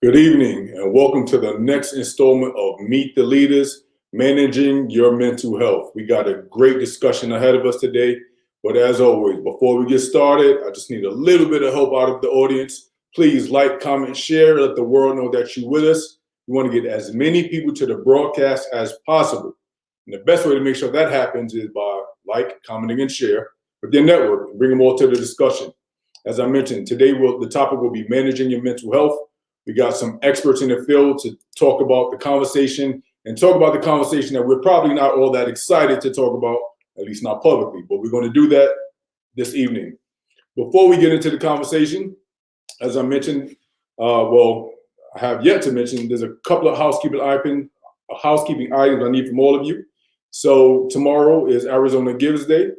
Good evening and welcome to the next installment of Meet the Leaders, Managing Your Mental Health. We got a great discussion ahead of us today, but as always, before we get started, I just need a little bit of help out of the audience. Please like, comment, share, let the world know that you're with us. We want to get as many people to the broadcast as possible. And the best way to make sure that happens is by commenting, and share with your network and bring them all to the discussion. As I mentioned, today the topic will be managing your mental health. We got some experts in the field to talk about the conversation that we're probably not all that excited to talk about, at least not publicly, but we're going to do that this evening. Before we get into the conversation, as I mentioned, I have yet to mention, there's a couple of housekeeping items I need from all of you. So tomorrow is Arizona Gives Day,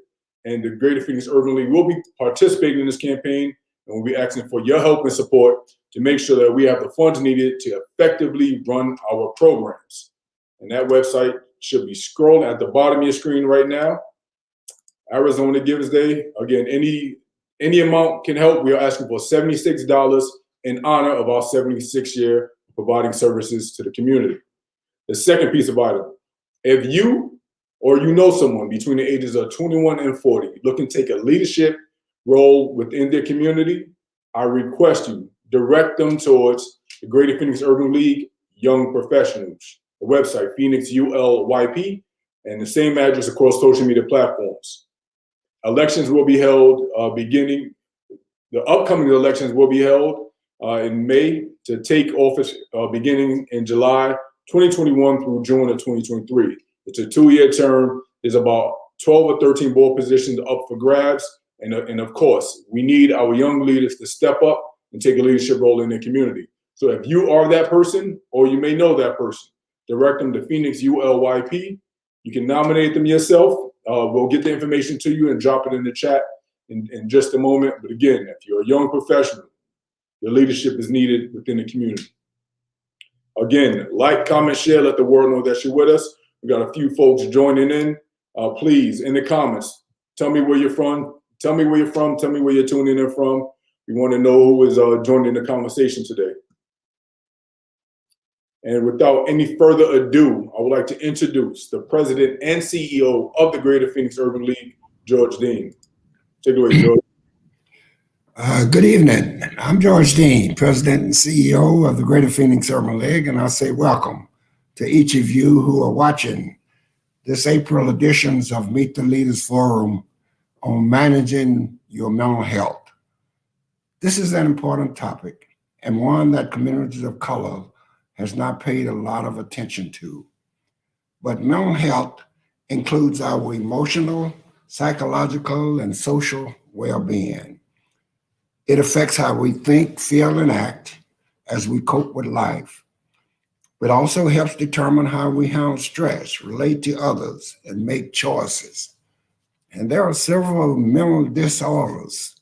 and the Greater Phoenix Urban League will be participating in this campaign, and we'll be asking for your help and support to make sure that we have the funds needed to effectively run our programs. And that website should be scrolling at the bottom of your screen right now. Arizona Gives Day. Again, any amount can help. We are asking for $76 in honor of our 76th year providing services to the community. The second piece of item, if you or you know someone between the ages of 21 and 40 looking to take a leadership role within their community, I request you direct them towards the Greater Phoenix Urban League Young Professionals, the website, Phoenix ULYP, and the same address across social media platforms. Elections will be held the upcoming elections will be held in May to take office beginning in July 2021 through June of 2023. It's a 2-year term. There's about 12 or 13 board positions up for grabs. And of course, we need our young leaders to step up and take a leadership role in their community. So if you are that person, or you may know that person, direct them to Phoenix ULYP. You can nominate them yourself. We'll get the information to you and drop it in the chat in just a moment. But again, if you're a young professional, your leadership is needed within the community. Again, comment, share, let the world know that you're with us. We got a few folks joining in. Please, in the comments, tell me where you're from. Tell me where you're tuning in from. We want to know who is joining the conversation today. And without any further ado, I would like to introduce the president and CEO of the Greater Phoenix Urban League, George Dean. Take it away, George. Good evening. I'm George Dean, president and CEO of the Greater Phoenix Urban League, and I say welcome to each of you who are watching this April editions of Meet the Leaders Forum on managing your mental health. This is an important topic and one that communities of color has not paid a lot of attention to. But mental health includes our emotional, psychological, and social well-being. It affects how we think, feel, and act as we cope with life. It also helps determine how we handle stress, relate to others, and make choices. And there are several mental disorders,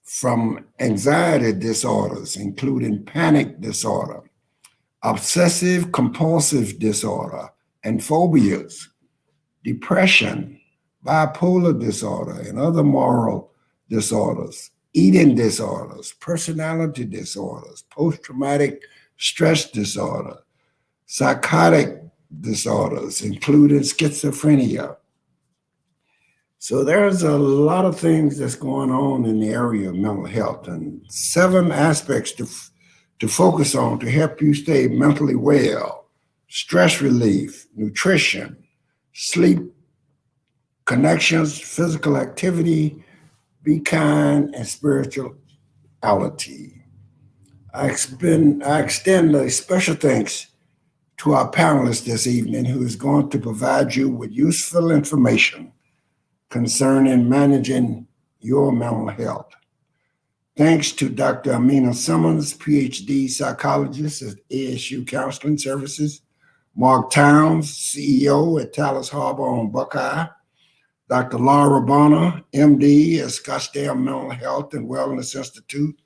from anxiety disorders, including panic disorder, obsessive compulsive disorder, and phobias, depression, bipolar disorder, and other moral disorders, eating disorders, personality disorders, post-traumatic stress disorder, psychotic disorders, including schizophrenia. So there's a lot of things that's going on in the area of mental health, and 7 aspects to focus on to help you stay mentally well: stress relief, nutrition, sleep, connections, physical activity, be kind, and spirituality. I extend a special thanks to our panelists this evening, who is going to provide you with useful information concerning managing your mental health. Thanks to Dr. Amina Simmons, PhD psychologist at ASU Counseling Services, Mark Towns, CEO at Talas Harbor on Buckeye, Dr. Laura Bonner, MD at Scottsdale Mental Health and Wellness Institute,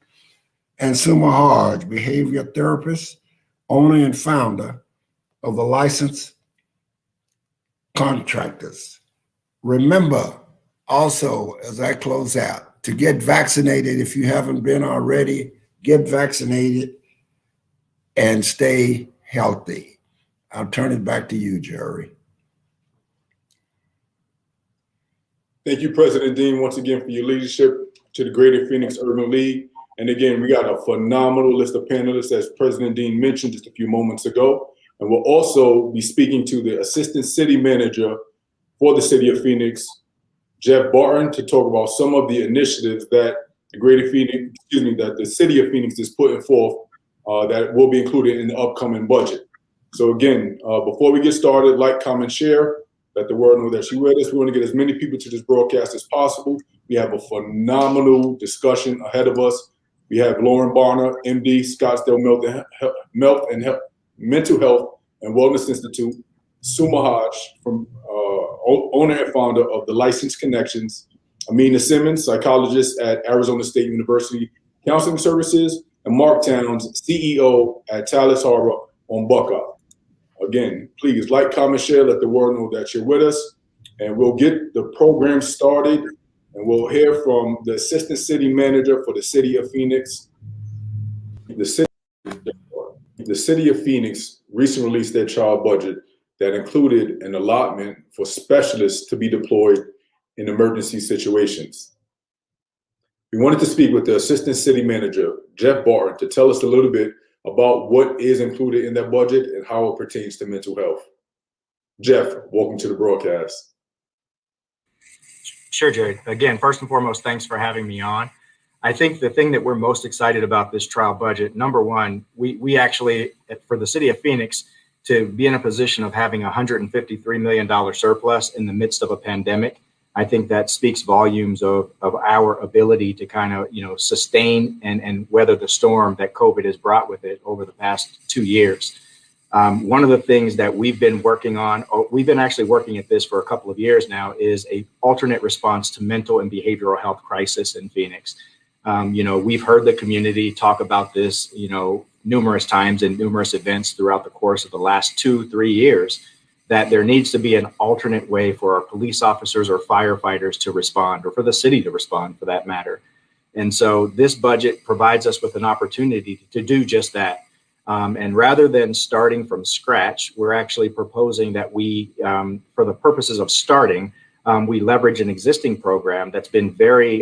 and Suma Harj, behavior therapist, owner and founder of the Licensed Contractors. Remember also, as I close out, to get vaccinated. If you haven't been already, get vaccinated and stay healthy. I'll turn it back to you, Jerry. Thank you, President Dean, once again for your leadership to the Greater Phoenix Urban League. And again, we got a phenomenal list of panelists, as President Dean mentioned just a few moments ago. And we'll also be speaking to the Assistant City Manager for the City of Phoenix, Jeff Barton, to talk about some of the initiatives that that the City of Phoenix is putting forth that will be included in the upcoming budget. So again, before we get started, like, comment, share, let the world know that you're with us. We want to get as many people to this broadcast as possible. We have a phenomenal discussion ahead of us. We have Lauren Barner, MD, Scottsdale Mental Health and Wellness Institute, Suma Hodge, from owner and founder of the Licensed Connections, Amina Simmons, psychologist at Arizona State University Counseling Services, and Mark Towns, CEO at Talas Harbor on Buckeye. Again, please like, comment, share, let the world know that you're with us, and we'll get the program started, and we'll hear from the Assistant City Manager for the City of Phoenix. The City of Phoenix recently released their child budget that included an allotment for specialists to be deployed in emergency situations. We wanted to speak with the Assistant City Manager, Jeff Barton, to tell us a little bit about what is included in that budget and how it pertains to mental health. Jeff, welcome to the broadcast. Sure, Jared. Again, first and foremost, thanks for having me on. I think the thing that we're most excited about this trial budget, number one, we actually, for the City of Phoenix, to be in a position of having a $153 million surplus in the midst of a pandemic, I think that speaks volumes of our ability to kind of, sustain and weather the storm that COVID has brought with it over the past 2 years. One of the things that we've been working on, we've been actually working at this for a couple of years now, is a alternate response to mental and behavioral health crisis in Phoenix. We've heard the community talk about this, numerous times in numerous events throughout the course of the last 2-3 years, that there needs to be an alternate way for our police officers or firefighters to respond, or for the city to respond for that matter. And so this budget provides us with an opportunity to do just that. And rather than starting from scratch, we're actually proposing that we, for the purposes of starting, we leverage an existing program that's been very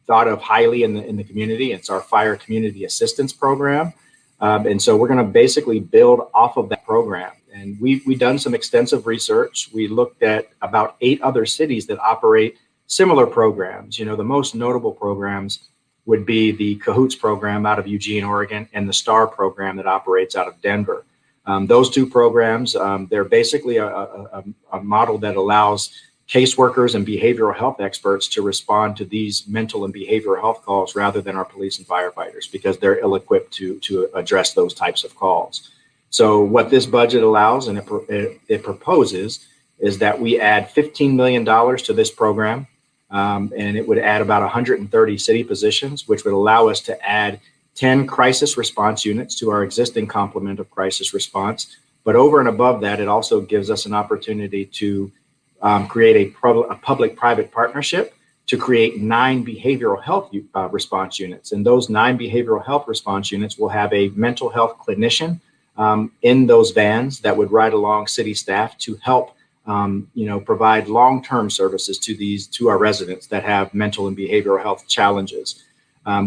thought of highly in the community. It's our Fire Community Assistance Program. And so we're going to basically build off of that program. And we've done some extensive research. We looked at about 8 other cities that operate similar programs. The most notable programs would be the Cahoots program out of Eugene, Oregon, and the STAR program that operates out of Denver. Those 2 programs, they're basically a model that allows caseworkers and behavioral health experts to respond to these mental and behavioral health calls rather than our police and firefighters, because they're ill-equipped to address those types of calls. So what this budget allows and it proposes is that we add $15 million to this program, and it would add about 130 city positions, which would allow us to add 10 crisis response units to our existing complement of crisis response. But over and above that, it also gives us an opportunity to create a public-private partnership to create 9 behavioral health response units. And those 9 behavioral health response units will have a mental health clinician in those vans that would ride along city staff to help, provide long-term services to our residents that have mental and behavioral health challenges.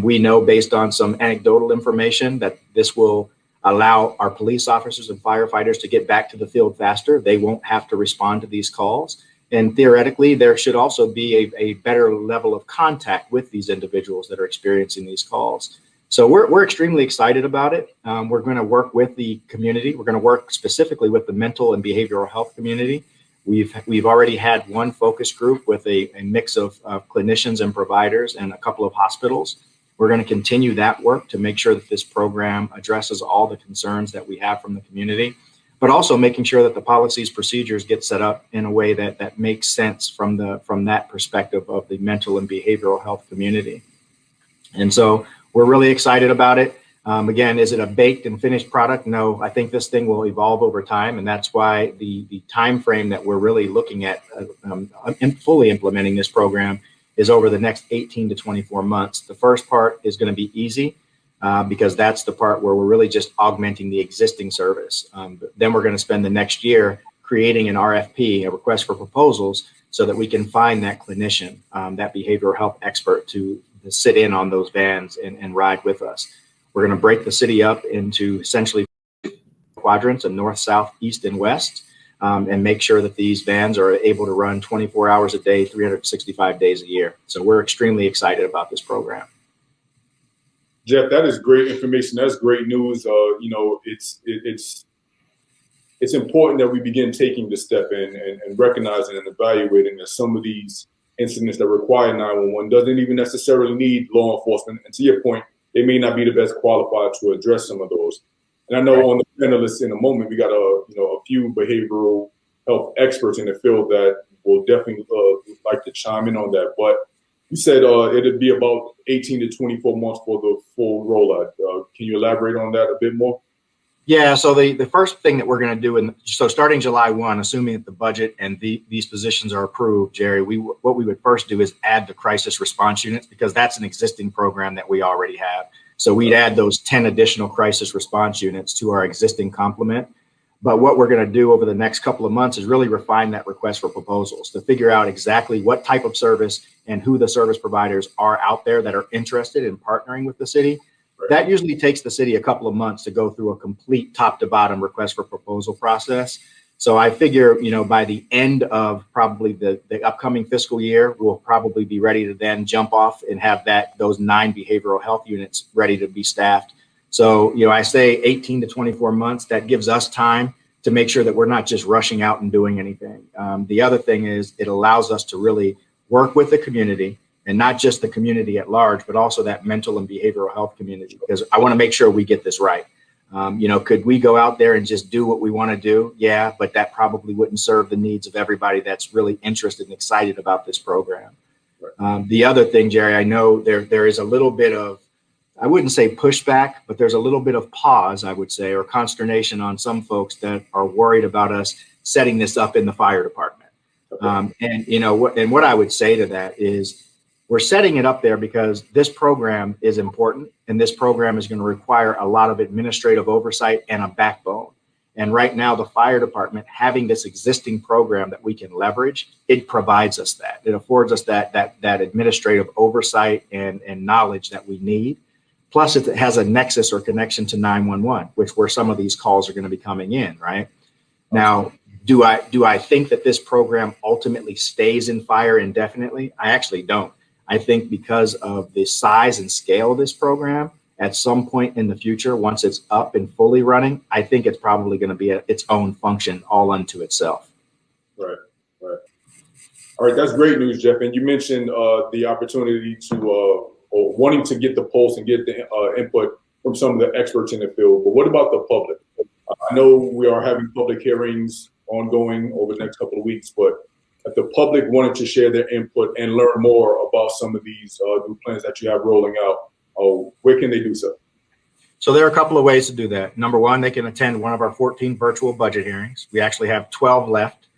We know, based on some anecdotal information, that this will allow our police officers and firefighters to get back to the field faster. They won't have to respond to these calls. And theoretically, there should also be a better level of contact with these individuals that are experiencing these calls. So we're extremely excited about it. We're going to work with the community. We're going to work specifically with the mental and behavioral health community. We've already had one focus group with a mix of clinicians and providers and a couple of hospitals. We're going to continue that work to make sure that this program addresses all the concerns that we have from the community, but also making sure that the policies, procedures get set up in a way that makes sense from that perspective of the mental and behavioral health community. And so we're really excited about it. Again, is it a baked and finished product? No, I think this thing will evolve over time, and that's why the time frame that we're really looking at fully implementing this program is over the next 18 to 24 months. The first part is going to be easy because that's the part where we're really just augmenting the existing service. Then we're going to spend the next year creating an RFP, a request for proposals, so that we can find that clinician, that behavioral health expert to sit in on those vans and ride with us. We're going to break the city up into essentially quadrants of north, south, east, and west, and make sure that these vans are able to run 24 hours a day, 365 days a year. So we're extremely excited about this program. Jeff, that is great information. That's great news. It's important that we begin taking this step in and recognizing and evaluating that some of these incidents that require 911 doesn't even necessarily need law enforcement. And to your point, they may not be the best qualified to address some of those. And I know on the panelists in a moment, we got a few behavioral health experts in the field that will definitely like to chime in on that. But you said it'd be about 18 to 24 months for the full rollout. Can you elaborate on that a bit more? Yeah, so the first thing that we're going to do, so starting July 1, assuming that the budget and these positions are approved, Jerry, what we would first do is add the crisis response units, because that's an existing program that we already have. So we'd add those 10 additional crisis response units to our existing complement. But what we're going to do over the next couple of months is really refine that request for proposals to figure out exactly what type of service and who the service providers are out there that are interested in partnering with the city. That usually takes the city a couple of months to go through a complete top to bottom request for proposal process. So I figure, by the end of probably the upcoming fiscal year, we'll probably be ready to then jump off and have those 9 behavioral health units ready to be staffed. So, I say 18 to 24 months, that gives us time to make sure that we're not just rushing out and doing anything. The other thing is it allows us to really work with the community, and not just the community at large, but also that mental and behavioral health community, because I want to make sure we get this right. Could we go out there and just do what we want to do? Yeah, but that probably wouldn't serve the needs of everybody that's really interested and excited about this program. The other thing, Jerry, I know there is a little bit of, I wouldn't say pushback, but there's a little bit of pause, I would say, or consternation on some folks that are worried about us setting this up in the fire department. And what I would say to that is, we're setting it up there because this program is important, and this program is going to require a lot of administrative oversight and a backbone. And right now, the fire department, having this existing program that we can leverage, it provides us that. It affords us that administrative oversight and knowledge that we need. Plus, it has a nexus or connection to 911, where some of these calls are going to be coming in, right? Now, do I think that this program ultimately stays in fire indefinitely? I actually don't. I think because of the size and scale of this program, at some point in the future, once it's up and fully running, I think it's probably going to be its own function all unto itself. Right. All right, that's great news, Jeff. And you mentioned the opportunity to, or wanting to get the pulse and get the input from some of the experts in the field. But what about the public? I know we are having public hearings ongoing over the next couple of weeks, but if the public wanted to share their input and learn more about some of these new plans that you have rolling out, where can they do so? So there are a couple of ways to do that. Number one, they can attend one of our 14 virtual budget hearings. We actually have 12 left.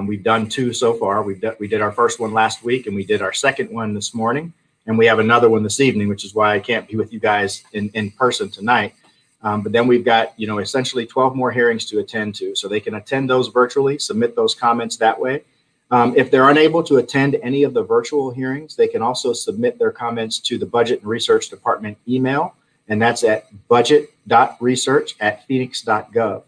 We've done 2 so far. We did our first one last week, and we did our second one this morning, and we have another one this evening, which is why I can't be with you guys in person tonight. But then we've got, essentially 12 more hearings to attend to. So they can attend those virtually, submit those comments that way. If they're unable to attend any of the virtual hearings, they can also submit their comments to the Budget and Research Department email, and that's at budget.research@phoenix.gov.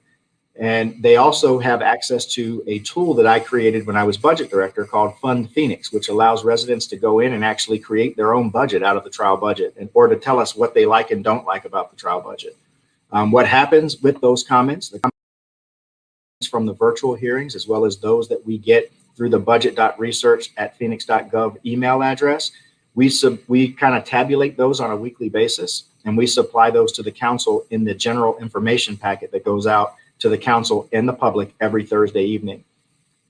And they also have access to a tool that I created when I was budget director called Fund Phoenix, which allows residents to go in and actually create their own budget out of the trial budget, or to tell us what they like and don't like about the trial budget. What happens with those comments, the comments from the virtual hearings, as well as those that we get through the budget.research@phoenix.gov email address, we kind of tabulate those on a weekly basis, and we supply those to the council in the general information packet that goes out to the council and the public every Thursday evening.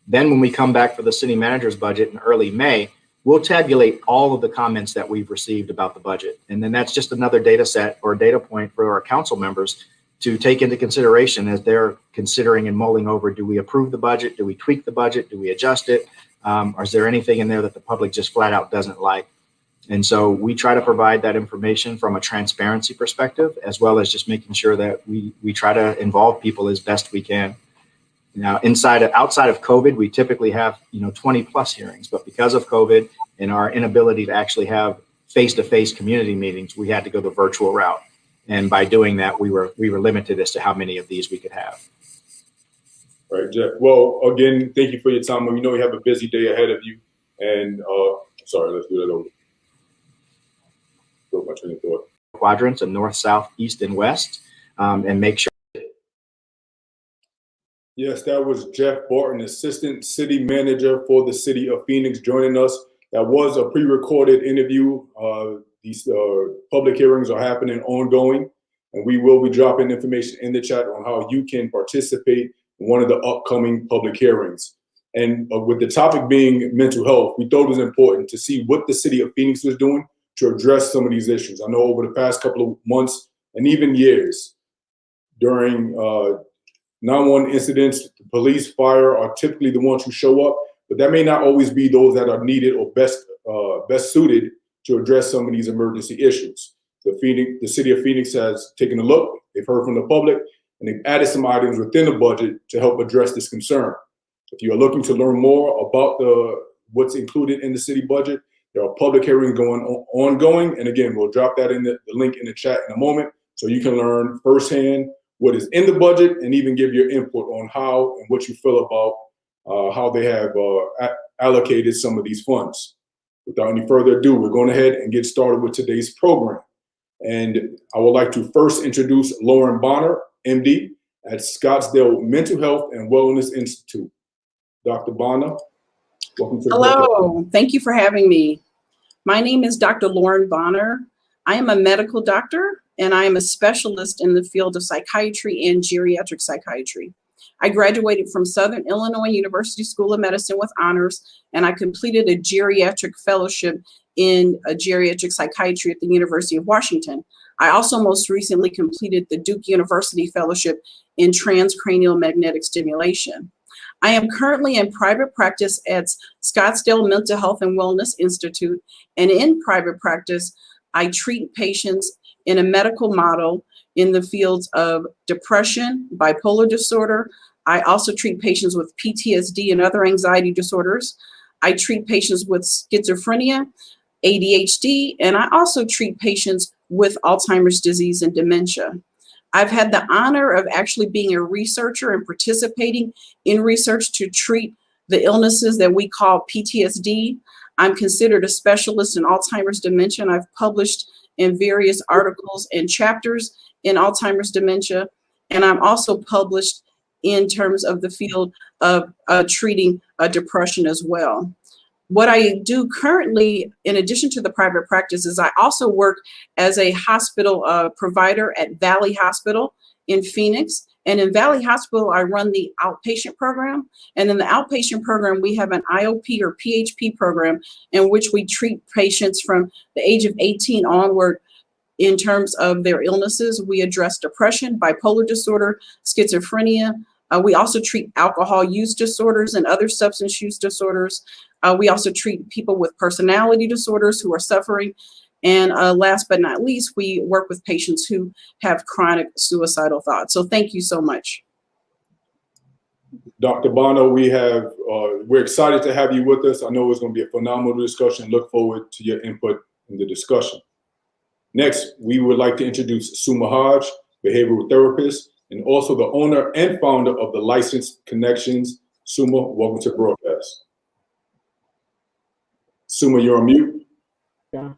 Then when we come back for the city manager's budget in early May, we'll tabulate all of the comments that we've received about the budget. And then that's just another data set or data point for our council members to take into consideration as they're considering and mulling over, do we approve the budget? Do we tweak the budget? Do we adjust it? Or is there anything in there that the public just flat out doesn't like? And so we try to provide that information from a transparency perspective, as well as just making sure that we try to involve people as best we can. Now, outside of COVID, we typically have 20 plus hearings, but because of COVID and our inability to actually have face-to-face community meetings, we had to go the virtual route. And by doing that, we were limited as to how many of these we could have. Right, Jeff. Well, again, thank you for your time. We know you have a busy day ahead of you. And sorry, let's do that over. Go my train of thought. Quadrants of north, south, east, and west, and make sure. Yes, that was Jeff Barton, Assistant City Manager for the City of Phoenix, joining us. That was a pre-recorded interview. These public hearings are happening ongoing, and we will be dropping information in the chat on how you can participate in one of the upcoming public hearings. And with the topic being mental health, we thought it was important to see what the City of Phoenix was doing to address some of these issues. I know over the past couple of months and even years, during 911 incidents, the police, fire are typically the ones who show up, but that may not always be those that are needed or best suited to address some of these emergency issues. The City of Phoenix has taken a look, they've heard from the public, and they've added some items within the budget to help address this concern. If you are looking to learn more about what's included in the city budget, there are public hearings ongoing. And again, we'll drop that in the link in the chat in a moment so you can learn firsthand what is in the budget and even give your input on how and what you feel about how they have allocated some of these funds. Without any further ado, we're going ahead and get started with today's program. And I would like to first introduce Lauren Bonner, MD, at Scottsdale Mental Health and Wellness Institute. Dr. Bonner, welcome to the program. Hello, thank you for having me. My name is Dr. Lauren Bonner. I am a medical doctor and I am a specialist in the field of psychiatry and geriatric psychiatry. I graduated from Southern Illinois University School of Medicine with honors, and I completed a geriatric fellowship in geriatric psychiatry at the University of Washington. I also most recently completed the Duke University Fellowship in transcranial magnetic stimulation. I am currently in private practice at Scottsdale Mental Health and Wellness Institute, and in private practice, I treat patients in a medical model in the fields of depression, bipolar disorder. I also treat patients with PTSD and other anxiety disorders. I treat patients with schizophrenia, ADHD, and I also treat patients with Alzheimer's disease and dementia. I've had the honor of actually being a researcher and participating in research to treat the illnesses that we call PTSD. I'm considered a specialist in Alzheimer's dementia, and I've published in various articles and chapters in Alzheimer's dementia, and I'm also published in terms of the field of treating depression as well. What I do currently, in addition to the private practice, is I also work as a hospital provider at Valley Hospital in Phoenix. And in Valley Hospital, I run the outpatient program. And in the outpatient program, we have an IOP or PHP program in which we treat patients from the age of 18 onward in terms of their illnesses. We address depression, bipolar disorder, schizophrenia. We also treat alcohol use disorders and other substance use disorders. We also treat people with personality disorders who are suffering. And last but not least, we work with patients who have chronic suicidal thoughts. So thank you so much. Dr. Bonner, we're excited to have you with us. I know it's going to be a phenomenal discussion. Look forward to your input in the discussion. Next, we would like to introduce Suma Hodge, behavioral therapist, and also the owner and founder of the Licensed Connections. Suma, welcome to the broadcast. Suma, you're on mute. Yeah.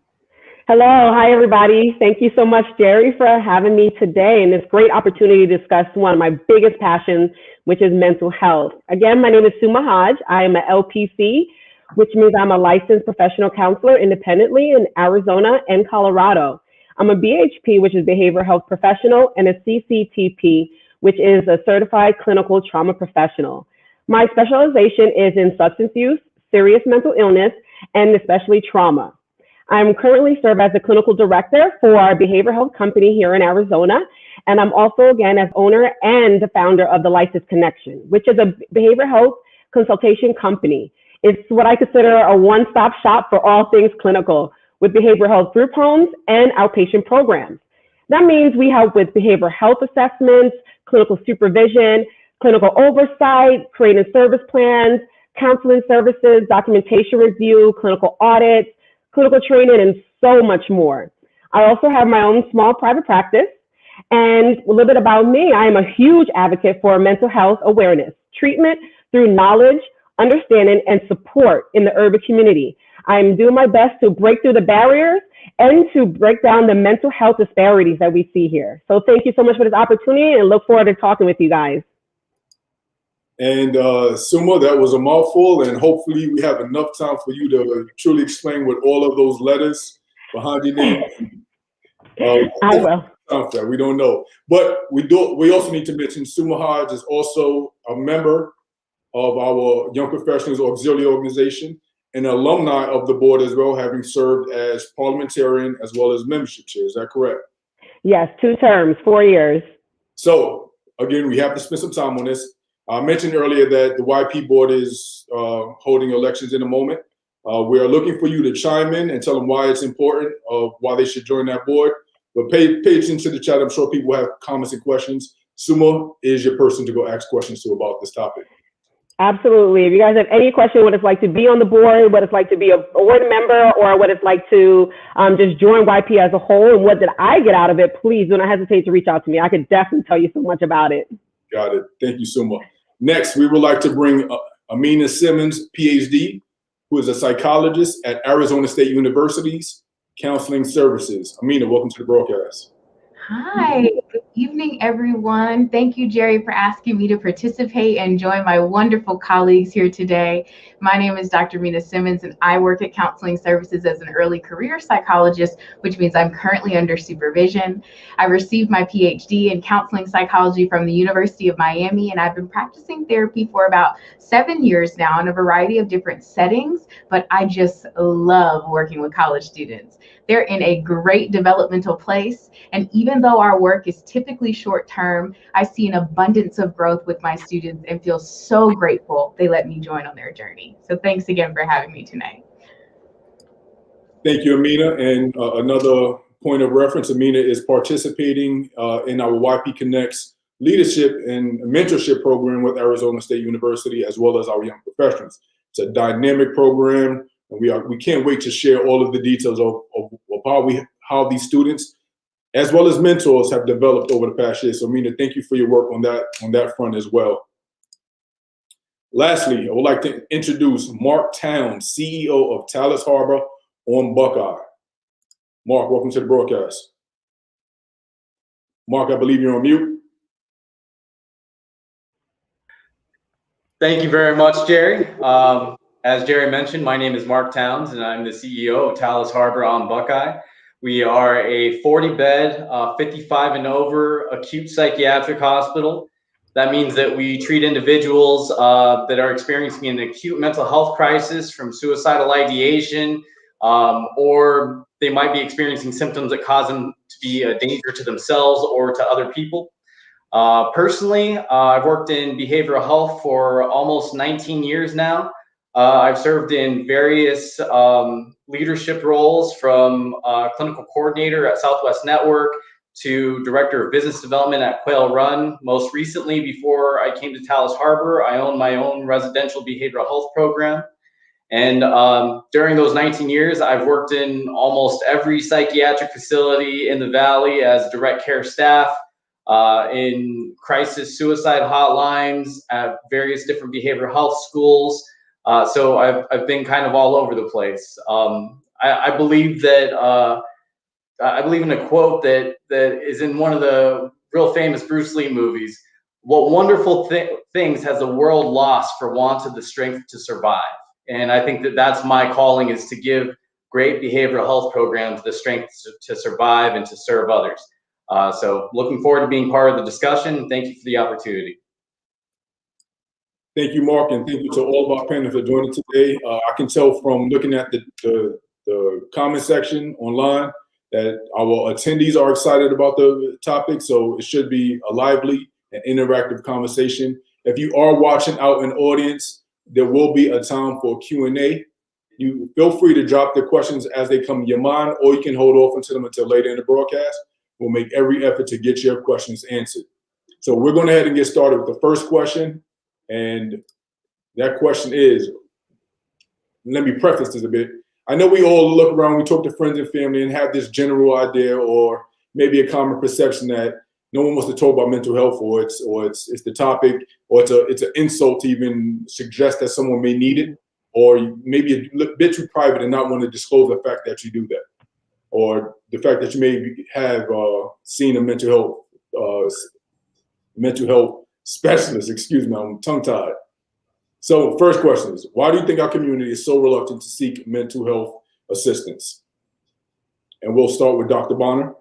Hello, hi everybody. Thank you so much, Jerry, for having me today and this great opportunity to discuss one of my biggest passions, which is mental health. Again, my name is Suma Hodge. I am an LPC, which means I'm a licensed professional counselor independently in Arizona and Colorado. I'm a BHP, which is behavioral health professional, and a CCTP, which is a certified clinical trauma professional. My specialization is in substance use, serious mental illness, and especially trauma. I'm currently serve as the clinical director for our behavioral health company here in Arizona. And I'm also, again, as owner and the founder of the Licensed Connection, which is a behavioral health consultation company. It's what I consider a one-stop shop for all things clinical, with behavioral health group homes and outpatient programs. That means we help with behavioral health assessments, clinical supervision, clinical oversight, creating service plans, counseling services, documentation review, clinical audits, clinical training, and so much more. I also have my own small private practice. And a little bit about me, I am a huge advocate for mental health awareness, treatment through knowledge, understanding, and support in the urban community. I'm doing my best to break through the barriers and to break down the mental health disparities that we see here. So thank you so much for this opportunity and look forward to talking with you guys. And Suma, that was a mouthful, and hopefully we have enough time for you to truly explain what all of those letters behind your name. I will. We don't know, but we also need to mention Suma Hodge is also a member of our Young Professionals Auxiliary Organization, an alumni of the board as well, having served as parliamentarian as well as membership chair. Is that correct? Yes, 2 terms, 4 years. So again, we have to spend some time on this. I mentioned earlier that the YP board is holding elections in a moment. We are looking for you to chime in and tell them why it's important, why they should join that board. But pay attention to the chat. I'm sure people have comments and questions. Suma is your person to go ask questions to about this topic. Absolutely. If you guys have any question, what it's like to be on the board, what it's like to be a board member, or what it's like to just join YP as a whole, and what did I get out of it, please do not hesitate to reach out to me. I could definitely tell you so much about it. Got it. Thank you, Suma. Next, we would like to bring Amina Simmons, PhD, who is a psychologist at Arizona State University's Counseling Services. Amina, welcome to the broadcast. Hi, good evening, everyone. Thank you, Jerry, for asking me to participate and join my wonderful colleagues here today. My name is Dr. Amina Simmons, and I work at Counseling Services as an early career psychologist, which means I'm currently under supervision. I received my PhD in counseling psychology from the University of Miami, and I've been practicing therapy for about 7 years now in a variety of different settings, but I just love working with college students. They're in a great developmental place, and even though our work is typically short term, I see an abundance of growth with my students and feel so grateful they let me join on their journey. So thanks again for having me tonight. Thank you, Amina. And another point of reference, Amina is participating in our YP Connects leadership and mentorship program with Arizona State University, as well as our young professionals. It's a dynamic program, and we can't wait to share all of the details of how these students, as well as mentors, have developed over the past year. So, Amina, thank you for your work on that front as well. Lastly, I would like to introduce Mark Towns, CEO of Talas Harbor on Buckeye. Mark, welcome to the broadcast. Mark, I believe you're on mute. Thank you very much, Jerry. As Jerry mentioned, my name is Mark Towns, and I'm the CEO of Talas Harbor on Buckeye. We are a 40-bed, 55 and over acute psychiatric hospital. That means that we treat individuals that are experiencing an acute mental health crisis, from suicidal ideation, or they might be experiencing symptoms that cause them to be a danger to themselves or to other people. Personally, I've worked in behavioral health for almost 19 years now. I've served in various leadership roles, from clinical coordinator at Southwest Network to director of business development at Quail Run. Most recently, before I came to Talas Harbor, I owned my own residential behavioral health program. And during those 19 years, I've worked in almost every psychiatric facility in the Valley as direct care staff, in crisis suicide hotlines, at various different behavioral health schools. So I've been kind of all over the place. I believe that I believe in a quote that is in one of the real famous Bruce Lee movies. What wonderful things has the world lost for want of the strength to survive? And I think that that's my calling, is to give great behavioral health programs the strength to survive and to serve others. So looking forward to being part of the discussion. Thank you for the opportunity. Thank you, Mark, and thank you to all of our panelists for joining today. I can tell from looking at the comment section online that our attendees are excited about the topic, so it should be a lively and interactive conversation. If you are watching out in the audience, there will be a time for Q&A. You feel free to drop the questions as they come to your mind, or you can hold off until later in the broadcast. We'll make every effort to get your questions answered. So we're going to head and get started with the first question. And that question is, let me preface this a bit. I know we all look around, we talk to friends and family and have this general idea or maybe a common perception that no one wants to talk about mental health, or it's the topic, or it's an insult to even suggest that someone may need it, or maybe a bit too private and not want to disclose the fact that you do that, or the fact that you may have seen a mental health specialist. Excuse me, I'm tongue-tied. So first question is, why do you think our community is so reluctant to seek mental health assistance? And we'll start with Dr. Bonner.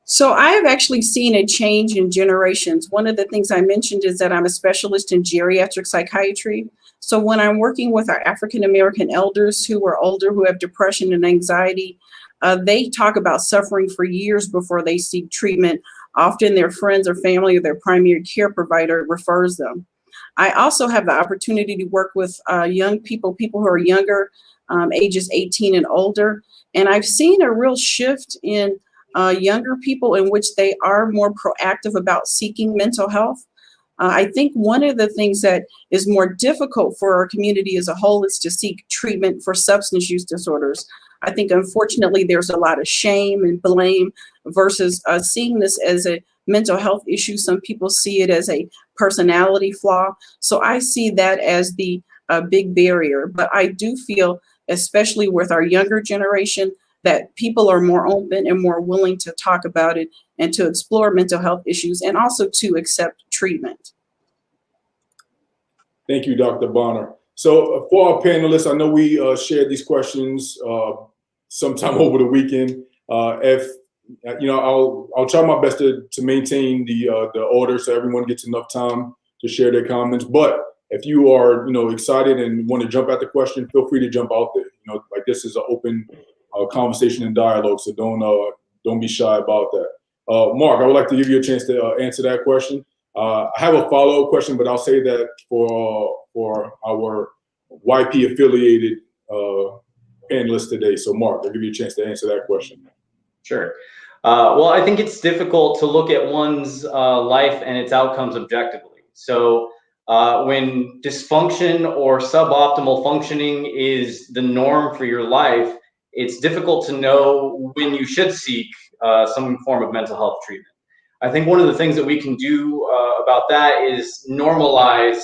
So I have actually seen a change in generations. One of the things I mentioned is that I'm a specialist in geriatric psychiatry. So when I'm working with our African American elders who are older, who have depression and anxiety, they talk about suffering for years before they seek treatment. Often their friends or family or their primary care provider refers them. I also have the opportunity to work with young people who are younger, ages 18 and older. And I've seen a real shift in younger people in which they are more proactive about seeking mental health. I think one of the things that is more difficult for our community as a whole is to seek treatment for substance use disorders. I think, unfortunately, there's a lot of shame and blame versus seeing this as a mental health issue. Some people see it as a personality flaw. So I see that as the big barrier. But I do feel, especially with our younger generation, that people are more open and more willing to talk about it and to explore mental health issues and also to accept treatment. Thank you, Dr. Bonner. So for our panelists, I know we shared these questions sometime over the weekend. I'll try my best to maintain the order so everyone gets enough time to share their comments. But if you are excited and want to jump at the question, feel free to jump out there. Like this is an open conversation and dialogue, so don't be shy about that. Mark, I would like to give you a chance to answer that question. I have a follow-up question, but I'll say that for our YP affiliated panelists today. So Mark, I'll give you a chance to answer that question. Sure. Well, I think it's difficult to look at one's life and its outcomes objectively. So when dysfunction or suboptimal functioning is the norm for your life, it's difficult to know when you should seek some form of mental health treatment. I think one of the things that we can do about that is normalize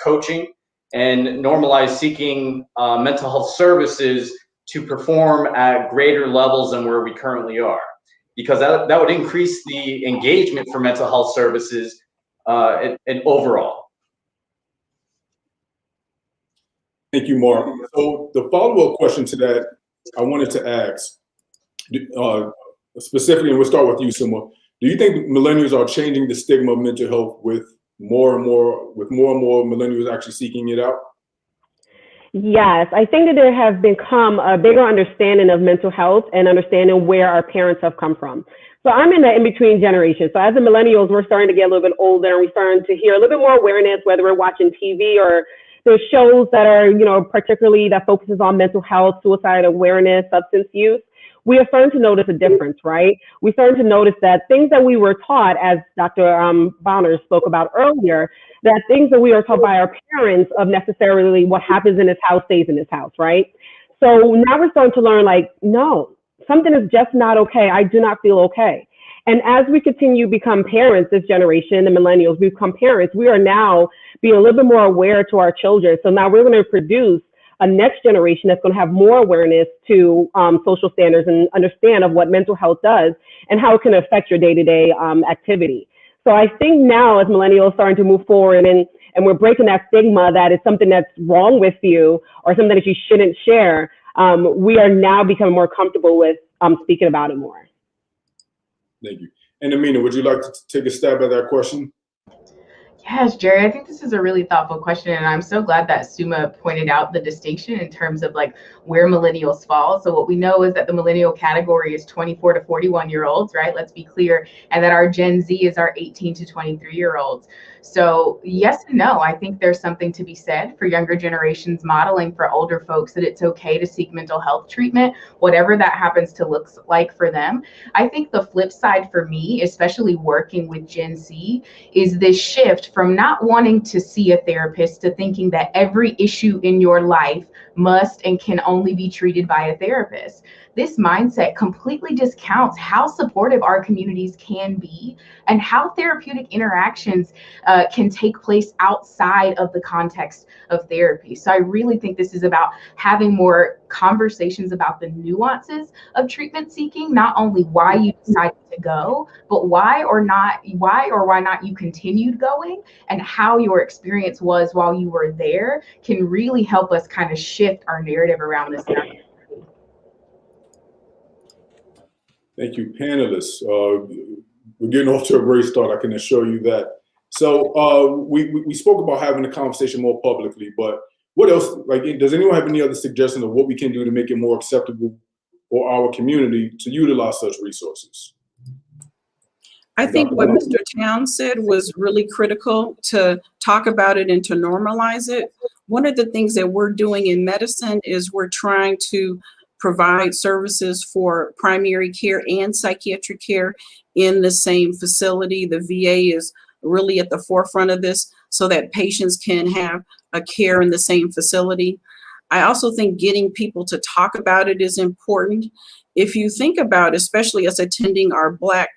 coaching and normalize seeking mental health services to perform at greater levels than where we currently are, because that would increase the engagement for mental health services and overall. Thank you, Mark. So the follow-up question to that, I wanted to ask specifically, and we'll start with you, Suma. Do you think millennials are changing the stigma of mental health with more and more millennials actually seeking it out? Yes, I think that there has become a bigger understanding of mental health and understanding where our parents have come from. So I'm in the in-between generation. So as the millennials, we're starting to get a little bit older and we're starting to hear a little bit more awareness, whether we're watching TV or there's shows that are, particularly that focuses on mental health, suicide awareness, substance use. We are starting to notice a difference, right? We're starting to notice that things that we were taught, as Dr. Bonner spoke about earlier, that things that we are taught by our parents of necessarily what happens in this house stays in this house, right? So now we're starting to learn, like, no, something is just not okay. I do not feel okay. And as we continue to become parents, this generation, the millennials, we become parents, we are now being a little bit more aware to our children. So now we're going to produce a next generation that's going to have more awareness to social standards and understand of what mental health does and how it can affect your day-to-day activity. So I think now as millennials starting to move forward and we're breaking that stigma that it's something that's wrong with you or something that you shouldn't share, we are now becoming more comfortable with speaking about it more. Thank you. And Amina, would you like to take a stab at that question? Yes, Jerry, I think this is a really thoughtful question. And I'm so glad that Suma pointed out the distinction in terms of like where millennials fall. So what we know is that the millennial category is 24 to 41-year-olds, right? Let's be clear. And that our Gen Z is our 18 to 23-year-olds. So yes and no, I think there's something to be said for younger generations modeling for older folks that it's okay to seek mental health treatment, whatever that happens to look like for them. I think the flip side for me, especially working with Gen Z, is this shift switch from not wanting to see a therapist to thinking that every issue in your life must and can only be treated by a therapist. This mindset completely discounts how supportive our communities can be and how therapeutic interactions can take place outside of the context of therapy. So I really think this is about having more conversations about the nuances of treatment seeking, not only why you decided to go, but why or why not you continued going, and how your experience was while you were there can really help us kind of shift our narrative around this. Thank you, panelists. We're getting off to a great start, I can assure you that. So we spoke about having the conversation more publicly, but what else, like, does anyone have any other suggestions of what we can do to make it more acceptable for our community to utilize such resources? I think what Mr. Towns said was really critical, to talk about it and to normalize it. One of the things that we're doing in medicine is we're trying to provide services for primary care and psychiatric care in the same facility. The VA is really at the forefront of this so that patients can have a care in the same facility. I also think getting people to talk about it is important. If you think about, especially us attending our Black,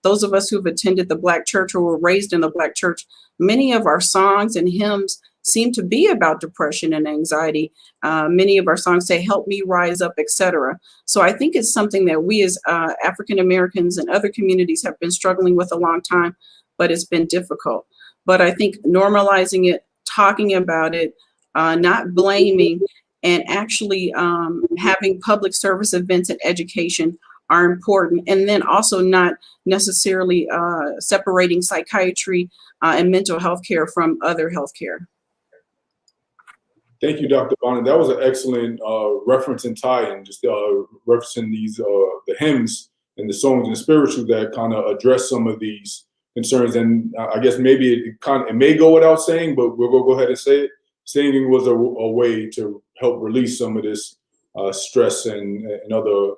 those of us who've attended the Black church or were raised in the Black church, many of our songs and hymns seem to be about depression and anxiety. Many of our songs say, help me rise up, etc. So I think it's something that we as African Americans and other communities have been struggling with a long time, but it's been difficult. But I think normalizing it, talking about it, not blaming, and actually having public service events and education are important. And then also not necessarily separating psychiatry and mental health care from other health care. Thank you, Dr. Bonner. That was an excellent reference and tie-in, just referencing these the hymns and the songs and the spiritual that kind of address some of these concerns. And I guess maybe it may go without saying, but we'll go ahead and say it. Singing was a way to help release some of this stress and other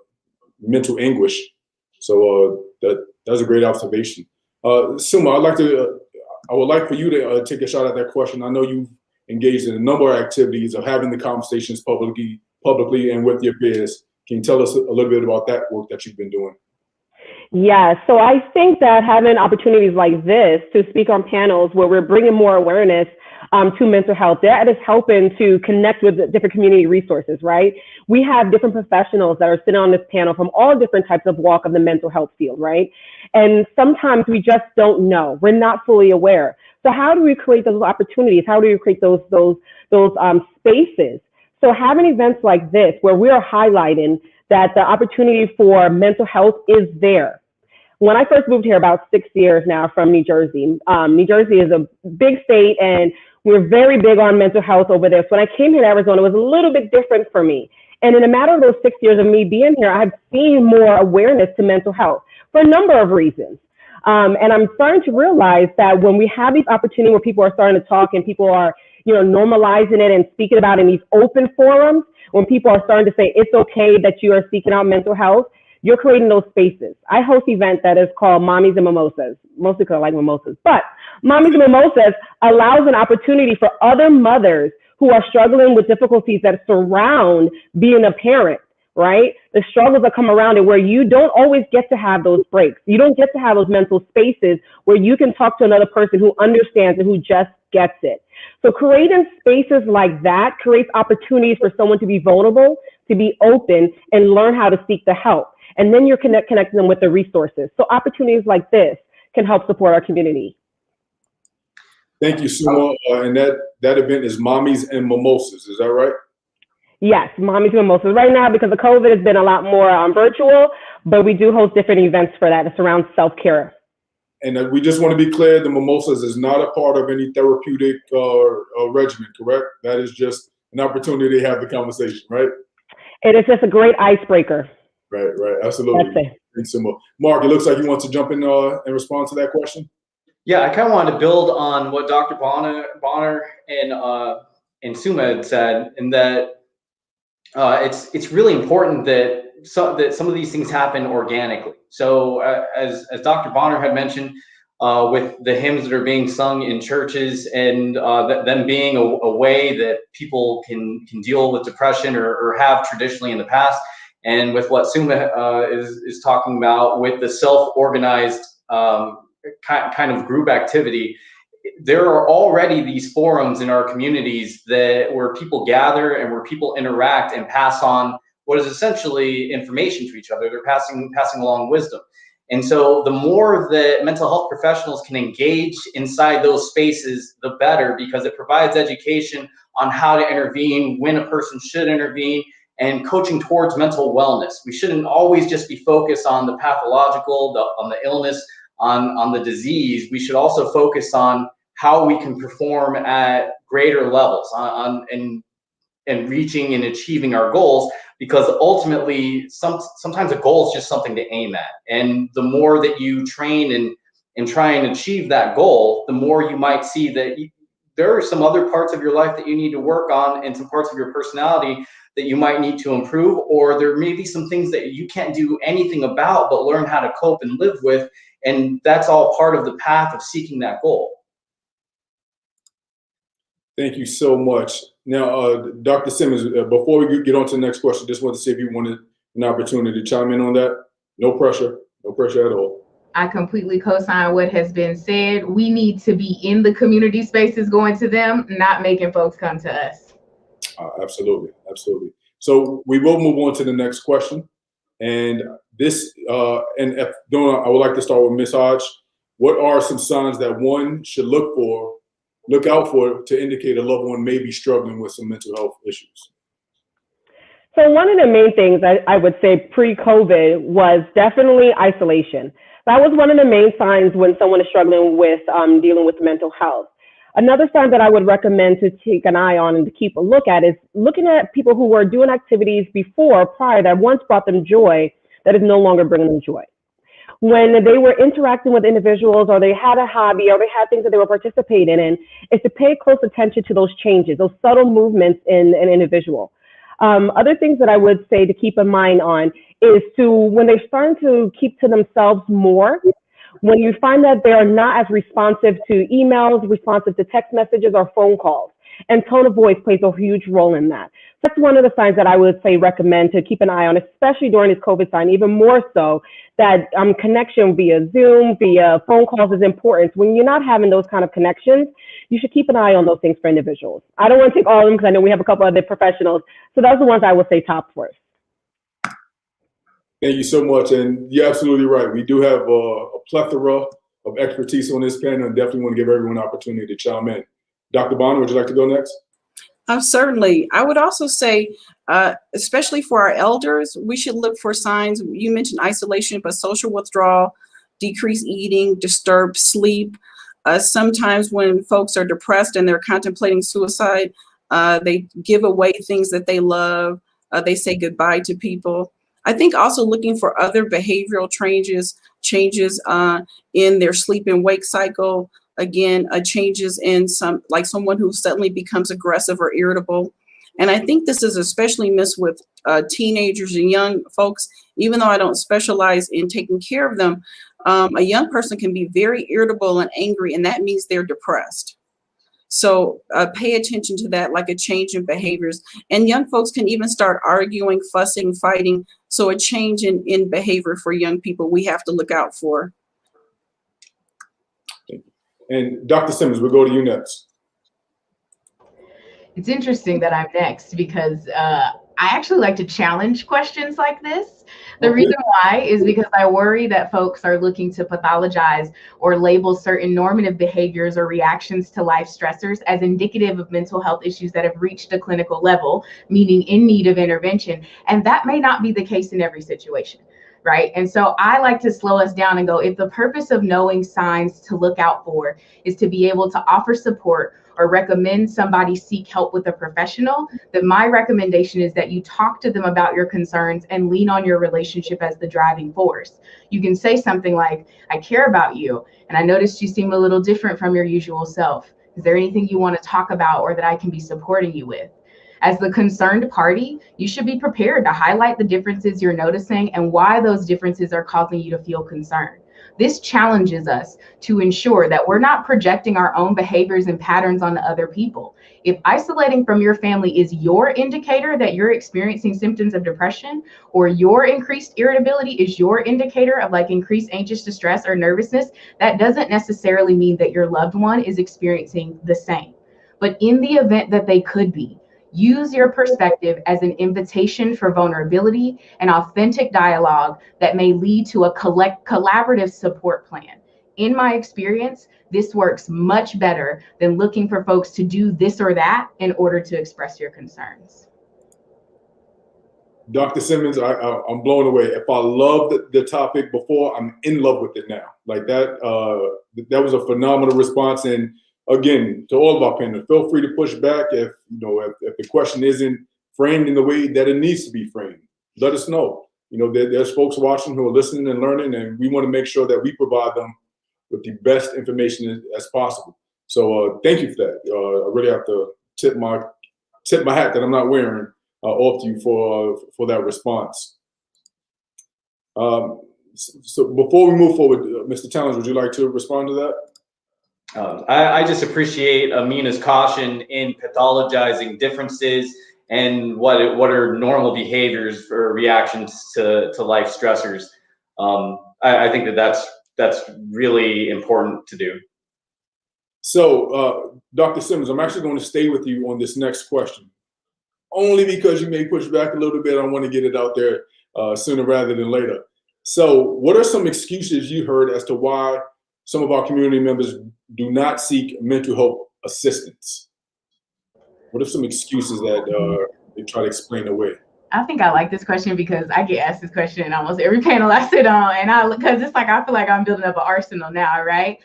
mental anguish. So that's a great observation. Suma, I would like for you to take a shot at that question. I know you've engaged in a number of activities of having the conversations publicly and with your peers. Can you tell us a little bit about that work that you've been doing? Yeah, so I think that having opportunities like this to speak on panels where we're bringing more awareness to mental health, that is helping to connect with different community resources, right? We have different professionals that are sitting on this panel from all different types of walk of the mental health field, right? And sometimes we just don't know. We're not fully aware. So how do we create those opportunities? How do we create those spaces? So having events like this where we are highlighting that the opportunity for mental health is there. When I first moved here about 6 years now from New Jersey, New Jersey is a big state and we're very big on mental health over there. So when I came here to Arizona, it was a little bit different for me. And in a matter of those 6 years of me being here, I've seen more awareness to mental health for a number of reasons. And I'm starting to realize that when we have these opportunities where people are starting to talk and people are, normalizing it and speaking about it in these open forums, when people are starting to say it's okay that you are seeking out mental health, you're creating those spaces. I host an event that is called Mommies and Mimosas, mostly because I like mimosas, but Mommies and Mimosas allows an opportunity for other mothers who are struggling with difficulties that surround being a parent, right? The struggles that come around it where you don't always get to have those breaks. You don't get to have those mental spaces where you can talk to another person who understands and who just gets it. So creating spaces like that creates opportunities for someone to be vulnerable, to be open, and learn how to seek the help. And then you're connecting them with the resources. So opportunities like this can help support our community. Thank you, Suma. And that event is Mommies and Mimosas, is that right? Yes, Mommies and Mimosas. Right now, because of COVID, it's been a lot more virtual, but we do host different events for that. It's around self-care. And we just want to be clear, the Mimosas is not a part of any therapeutic regimen, correct? That is just an opportunity to have the conversation, right? It is just a great icebreaker. Right, absolutely. That's it. Thanks, Suma. Mark, it looks like you want to jump in and respond to that question. Yeah, I kind of wanted to build on what Dr. Bonner and Suma had said, in that it's really important that some of these things happen organically. So as Dr. Bonner had mentioned, with the hymns that are being sung in churches, and them being a way that people can deal with depression or have traditionally in the past. And with what Suma is talking about with the self-organized kind of group activity, there are already these forums in our communities where people gather and where people interact and pass on what is essentially information to each other. They're passing along wisdom. And so the more that mental health professionals can engage inside those spaces, the better, because it provides education on how to intervene, when a person should intervene, and coaching towards mental wellness. We shouldn't always just be focused on the pathological, on the illness, on the disease. We should also focus on how we can perform at greater levels and reaching and achieving our goals, because ultimately sometimes a goal is just something to aim at. And the more that you train and try and achieve that goal, the more you might see that there are some other parts of your life that you need to work on, and some parts of your personality that you might need to improve, or there may be some things that you can't do anything about but learn how to cope and live with, and that's all part of the path of seeking that goal. Thank you so much. Now, Dr. Simmons, before we get on to the next question, just wanted to see if you wanted an opportunity to chime in on that. No pressure at all. I completely co-sign what has been said. We need to be in the community spaces going to them, not making folks come to us. Absolutely. So we will move on to the next question. And this, I would like to start with Ms. Hodge. What are some signs that one should look out for to indicate a loved one may be struggling with some mental health issues? So one of the main things I would say pre-COVID was definitely isolation. That was one of the main signs when someone is struggling with dealing with mental health. Another sign that I would recommend to take an eye on and to keep a look at is looking at people who were doing activities prior that once brought them joy, that is no longer bringing them joy. When they were interacting with individuals, or they had a hobby, or they had things that they were participating in, is to pay close attention to those changes, those subtle movements in an individual. Other things that I would say to keep in mind on is when they're starting to keep to themselves more, when you find that they are not as responsive to emails, responsive to text messages or phone calls, and tone of voice plays a huge role in that. That's one of the signs that I would say recommend to keep an eye on, especially during this COVID time, even more so that connection via Zoom, via phone calls is important. When you're not having those kind of connections, you should keep an eye on those things for individuals. I don't want to take all of them because I know we have a couple other professionals. So those are the ones I would say top first. Thank you so much. And you're absolutely right. We do have a plethora of expertise on this panel, and definitely want to give everyone an opportunity to chime in. Dr. Bonner, would you like to go next? Certainly. I would also say, especially for our elders, we should look for signs. You mentioned isolation, but social withdrawal, decreased eating, disturbed sleep. Sometimes when folks are depressed and they're contemplating suicide, they give away things that they love. They say goodbye to people. I think also looking for other behavioral changes in their sleep and wake cycle. Again, changes in someone who suddenly becomes aggressive or irritable. And I think this is especially missed with teenagers and young folks. Even though I don't specialize in taking care of them, a young person can be very irritable and angry, and that means they're depressed. So pay attention to that, like a change in behaviors. And young folks can even start arguing, fussing, fighting. So a change in behavior for young people we have to look out for. And Dr. Simmons, we'll go to you next. It's interesting that I'm next because I actually like to challenge questions like this. The reason why is because I worry that folks are looking to pathologize or label certain normative behaviors or reactions to life stressors as indicative of mental health issues that have reached a clinical level, meaning in need of intervention. And that may not be the case in every situation, right? And so I like to slow us down and go, if the purpose of knowing signs to look out for is to be able to offer support or recommend somebody seek help with a professional, then my recommendation is that you talk to them about your concerns and lean on your relationship as the driving force. You can say something like, I care about you, and I noticed you seem a little different from your usual self. Is there anything you want to talk about or that I can be supporting you with? As the concerned party, you should be prepared to highlight the differences you're noticing and why those differences are causing you to feel concerned. This challenges us to ensure that we're not projecting our own behaviors and patterns on other people. If isolating from your family is your indicator that you're experiencing symptoms of depression, or your increased irritability is your indicator of like increased anxious distress or nervousness, that doesn't necessarily mean that your loved one is experiencing the same. But in the event that they could be, use your perspective as an invitation for vulnerability and authentic dialogue that may lead to a collaborative support plan. In my experience, this works much better than looking for folks to do this or that in order to express your concerns. Dr. Simmons, I'm blown away. If I loved the topic before, I'm in love with it now. Like that was a phenomenal response. And again, to all of our panelists, feel free to push back if the question isn't framed in the way that it needs to be framed. Let us know. There's folks watching who are listening and learning, and we want to make sure that we provide them with the best information as possible. So thank you for that. I really have to tip my hat that I'm not wearing off to you for that response. So before we move forward, Mr. Talas, would you like to respond to that? I just appreciate Amina's caution in pathologizing differences and what are normal behaviors or reactions to life stressors. I think that's really important to do. So, Dr. Simmons, I'm actually going to stay with you on this next question, only because you may push back a little bit. I want to get it out there sooner rather than later. So, what are some excuses you heard as to why some of our community members do not seek mental health assistance? What are some excuses that they try to explain away? I think I like this question because I get asked this question in almost every panel I sit on, and because it's like I feel like I'm building up an arsenal now, right?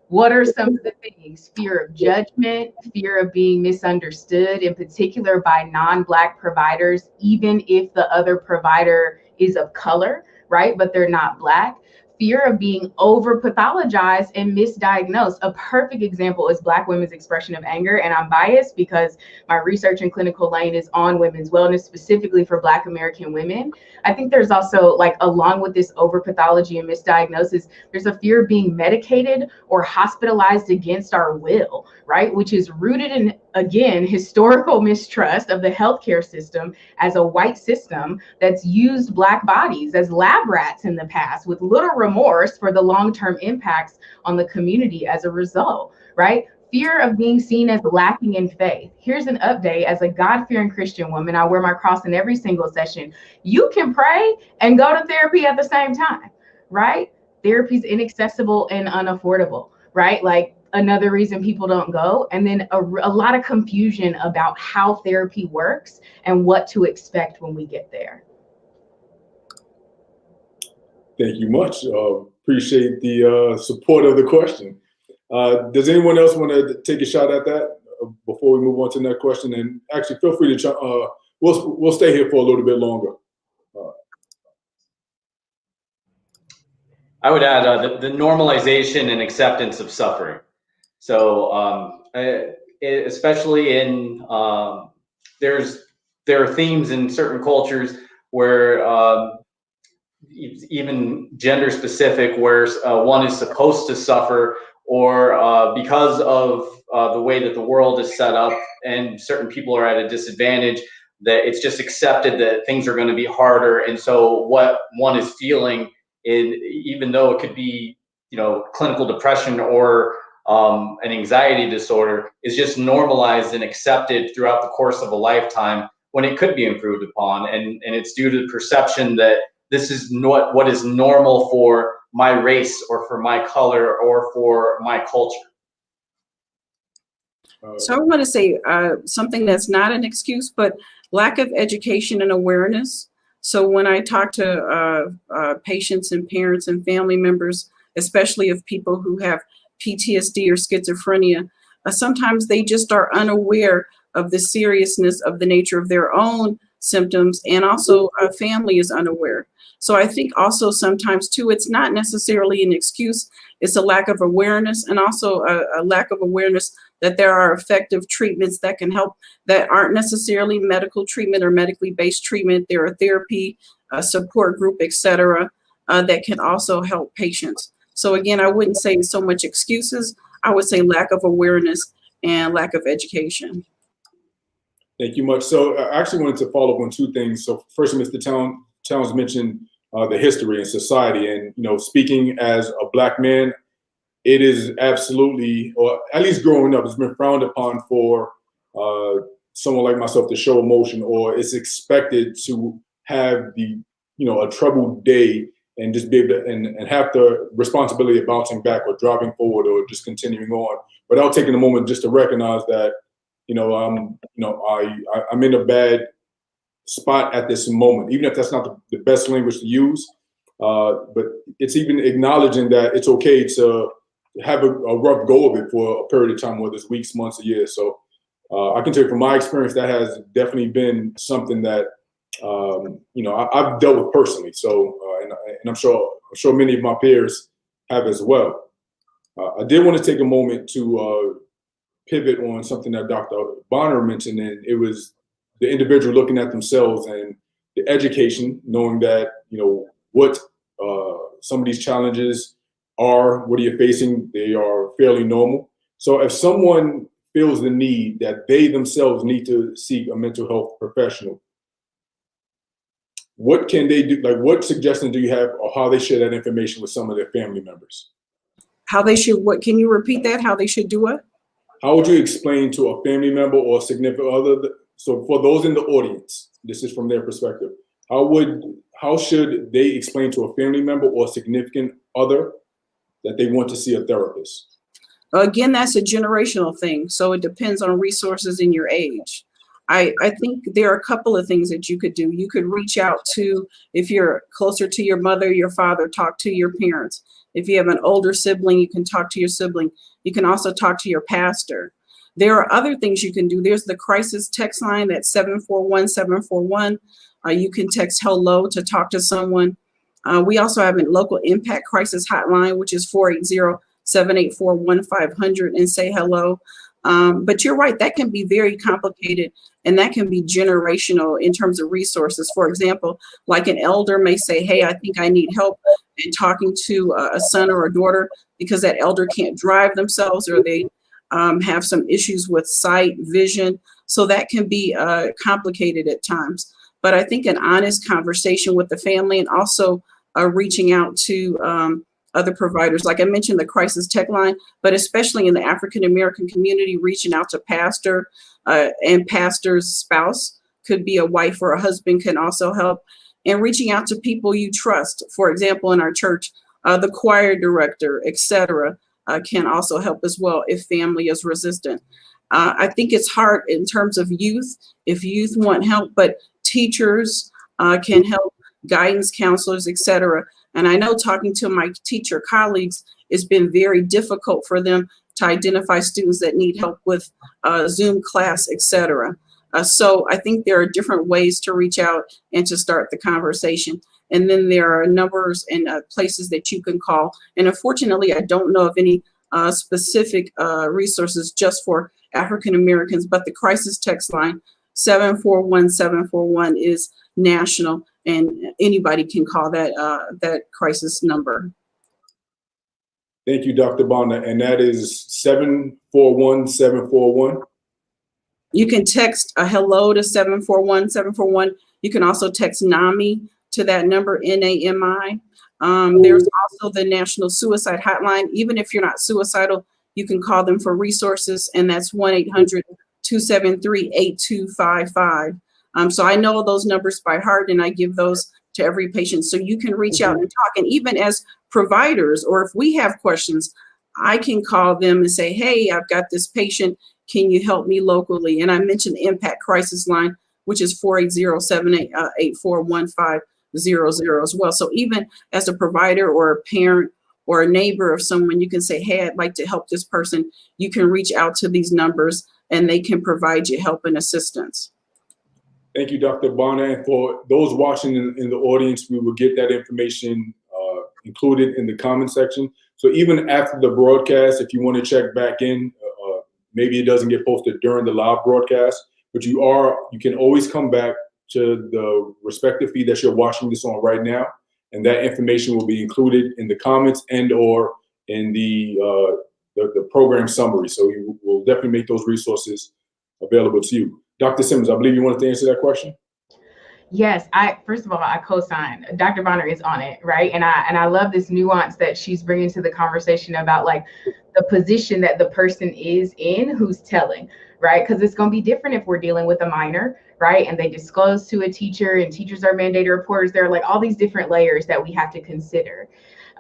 What are some of the things? Fear of judgment, fear of being misunderstood, in particular by non-Black providers, even if the other provider is of color, right? But they're not Black. Fear of being over-pathologized and misdiagnosed. A perfect example is Black women's expression of anger. And I'm biased because my research in clinical lane is on women's wellness, specifically for Black American women. I think there's also, like, along with this over-pathology and misdiagnosis, there's a fear of being medicated or hospitalized against our will, right? Which is rooted in, again, historical mistrust of the healthcare system as a white system that's used Black bodies as lab rats in the past with little remorse for the long-term impacts on the community as a result, right? Fear of being seen as lacking in faith. Here's an update. As a God-fearing Christian woman, I wear my cross in every single session. You can pray and go to therapy at the same time, right? Therapy is inaccessible and unaffordable, right? Like, another reason people don't go. And then a lot of confusion about how therapy works and what to expect when we get there. Thank you much. Appreciate the support of the question. Does anyone else want to take a shot at that before we move on to the next question? And actually, feel free to we'll stay here for a little bit longer. I would add the normalization and acceptance of suffering. So especially in there are themes in certain cultures where even gender specific, where one is supposed to suffer, or because of the way that the world is set up and certain people are at a disadvantage, that it's just accepted that things are going to be harder. And so what one is feeling, even though it could be, clinical depression or an anxiety disorder, is just normalized and accepted throughout the course of a lifetime when it could be improved upon. And it's due to the perception that this is not what is normal for my race or for my color or for my culture. So I want to say something that's not an excuse, but lack of education and awareness. So when I talk to patients and parents and family members, especially of people who have PTSD or schizophrenia, sometimes they just are unaware of the seriousness of the nature of their own symptoms, and also a family is unaware. So I think also sometimes too, it's not necessarily an excuse, it's a lack of awareness, and also a lack of awareness that there are effective treatments that can help, that aren't necessarily medical treatment or medically based treatment. There are therapy, support group, etc., that can also help patients. So again, I wouldn't say so much excuses. I would say lack of awareness and lack of education. Thank you much. So I actually wanted to follow up on two things. So first, Mr. Towns mentioned the history and society, and speaking as a Black man, it is absolutely, or at least growing up, it's been frowned upon for someone like myself to show emotion, or it's expected to have a troubled day and just be able to and have the responsibility of bouncing back or driving forward or just continuing on without taking a moment just to recognize that I'm in a bad spot at this moment, even if that's not the best language to use. But it's even acknowledging that it's okay to have a rough go of it for a period of time, whether it's weeks, months, or years. So I can tell you from my experience, that has definitely been something that I've dealt with personally. So and I'm sure many of my peers have as well. I did want to take a moment to pivot on something that Dr. Bonner mentioned, and it was the individual looking at themselves and the education, knowing that what some of these challenges are, what are you facing, they are fairly normal. So if someone feels the need that they themselves need to seek a mental health professional, what can they do? Like, what suggestions do you have, or how they share that information with some of their family members? How they should, what, can you repeat that? How they should do what? How would you explain to a family member or a significant other? So for those in the audience, this is from their perspective. How should they explain to a family member or a significant other that they want to see a therapist? Again, that's a generational thing. So it depends on resources in your age. I think there are a couple of things that you could do. You could reach out to, if you're closer to your mother, your father, talk to your parents. If you have an older sibling, you can talk to your sibling. You can also talk to your pastor. There are other things you can do. There's the crisis text line, that's 741-741. You can text hello to talk to someone. We also have a local impact crisis hotline, which is 480-784-1500, and say hello. But you're right, that can be very complicated, and that can be generational in terms of resources. For example, like an elder may say, hey, I think I need help in talking to a son or a daughter because that elder can't drive themselves, or they have some issues with sight, vision. So that can be complicated at times. But I think an honest conversation with the family, and also reaching out to other providers, like I mentioned, the crisis tech line, but especially in the African American community, reaching out to pastor and pastor's spouse, could be a wife or a husband, can also help, and reaching out to people you trust. For example, in our church, the choir director, etc., can also help as well if family is resistant. I think it's hard in terms of youth, if youth want help, but teachers can help, guidance counselors, etc. And I know talking to my teacher colleagues, it's been very difficult for them to identify students that need help with Zoom class, etc. So I think there are different ways to reach out and to start the conversation. And then there are numbers and places that you can call. And unfortunately, I don't know of any specific resources just for African Americans, but the crisis text line, 741-741, is national, and anybody can call that crisis number. Thank you, Dr. Bonner. And that is 741-741. You can text a hello to 741-741. You can also text NAMI to that number, NAMI. There's also the National Suicide Hotline. Even if you're not suicidal, you can call them for resources, and that's 1-800-273-8255. So I know those numbers by heart, and I give those to every patient. So you can reach out and talk. And even as providers, or if we have questions, I can call them and say, hey, I've got this patient. Can you help me locally? And I mentioned the Impact Crisis Line, which is 480-784-1500 as well. So even as a provider or a parent or a neighbor of someone, you can say, hey, I'd like to help this person. You can reach out to these numbers, and they can provide you help and assistance. Thank you, Dr. Bonner. And for those watching in the audience, we will get that information included in the comment section. So even after the broadcast, if you want to check back in, maybe it doesn't get posted during the live broadcast, but you can always come back to the respective feed that you're watching this on right now, and that information will be included in the comments and or in the program summary. So we'll definitely make those resources available to you. Dr. Simmons, I believe you wanted to answer that question. Yes, first of all, I co-sign. Dr. Bonner is on it, right? And I love this nuance that she's bringing to the conversation about like the position that the person is in who's telling, right? Because it's going to be different if we're dealing with a minor, right? And they disclose to a teacher, and teachers are mandated reporters. There are like all these different layers that we have to consider.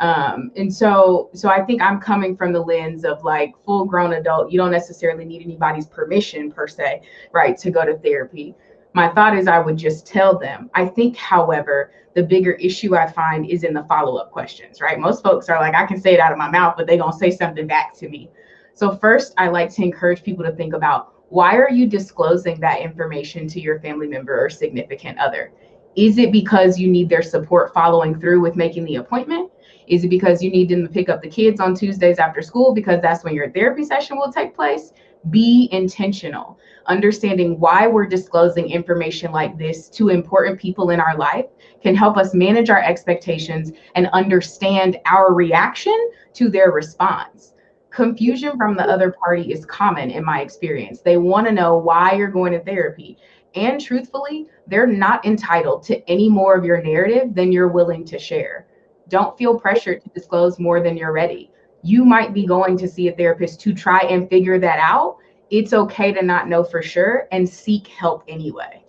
And so I think I'm coming from the lens of like full grown adult. You don't necessarily need anybody's permission per se, right, to go to therapy. My thought is I would just tell them. I think, however, the bigger issue I find is in the follow-up questions, right? Most folks are like, I can say it out of my mouth, but they're going to say something back to me. So first, I like to encourage people to think about, why are you disclosing that information to your family member or significant other? Is it because you need their support following through with making the appointment? Is it because you need them to pick up the kids on Tuesdays after school because that's when your therapy session will take place? Be intentional. Understanding why we're disclosing information like this to important people in our life can help us manage our expectations and understand our reaction to their response. Confusion from the other party is common in my experience. They want to know why you're going to therapy. And truthfully, they're not entitled to any more of your narrative than you're willing to share. Don't feel pressured to disclose more than you're ready. You might be going to see a therapist to try and figure that out. It's okay to not know for sure and seek help anyway.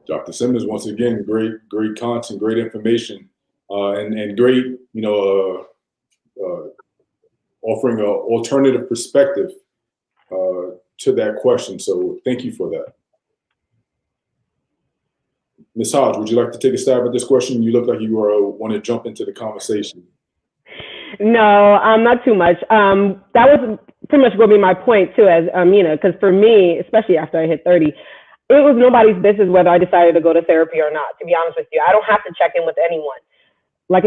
Dr. Simmons, once again, great content, great information, and great, offering an alternative perspective to that question. So thank you for that. Ms. Hodge, would you like to take a stab at this question? You look like you want to jump into the conversation. No, not too much. That was pretty much going to be my point too, as Amina, because for me, especially after I hit 30, it was nobody's business whether I decided to go to therapy or not, to be honest with you. I don't have to check in with anyone. Like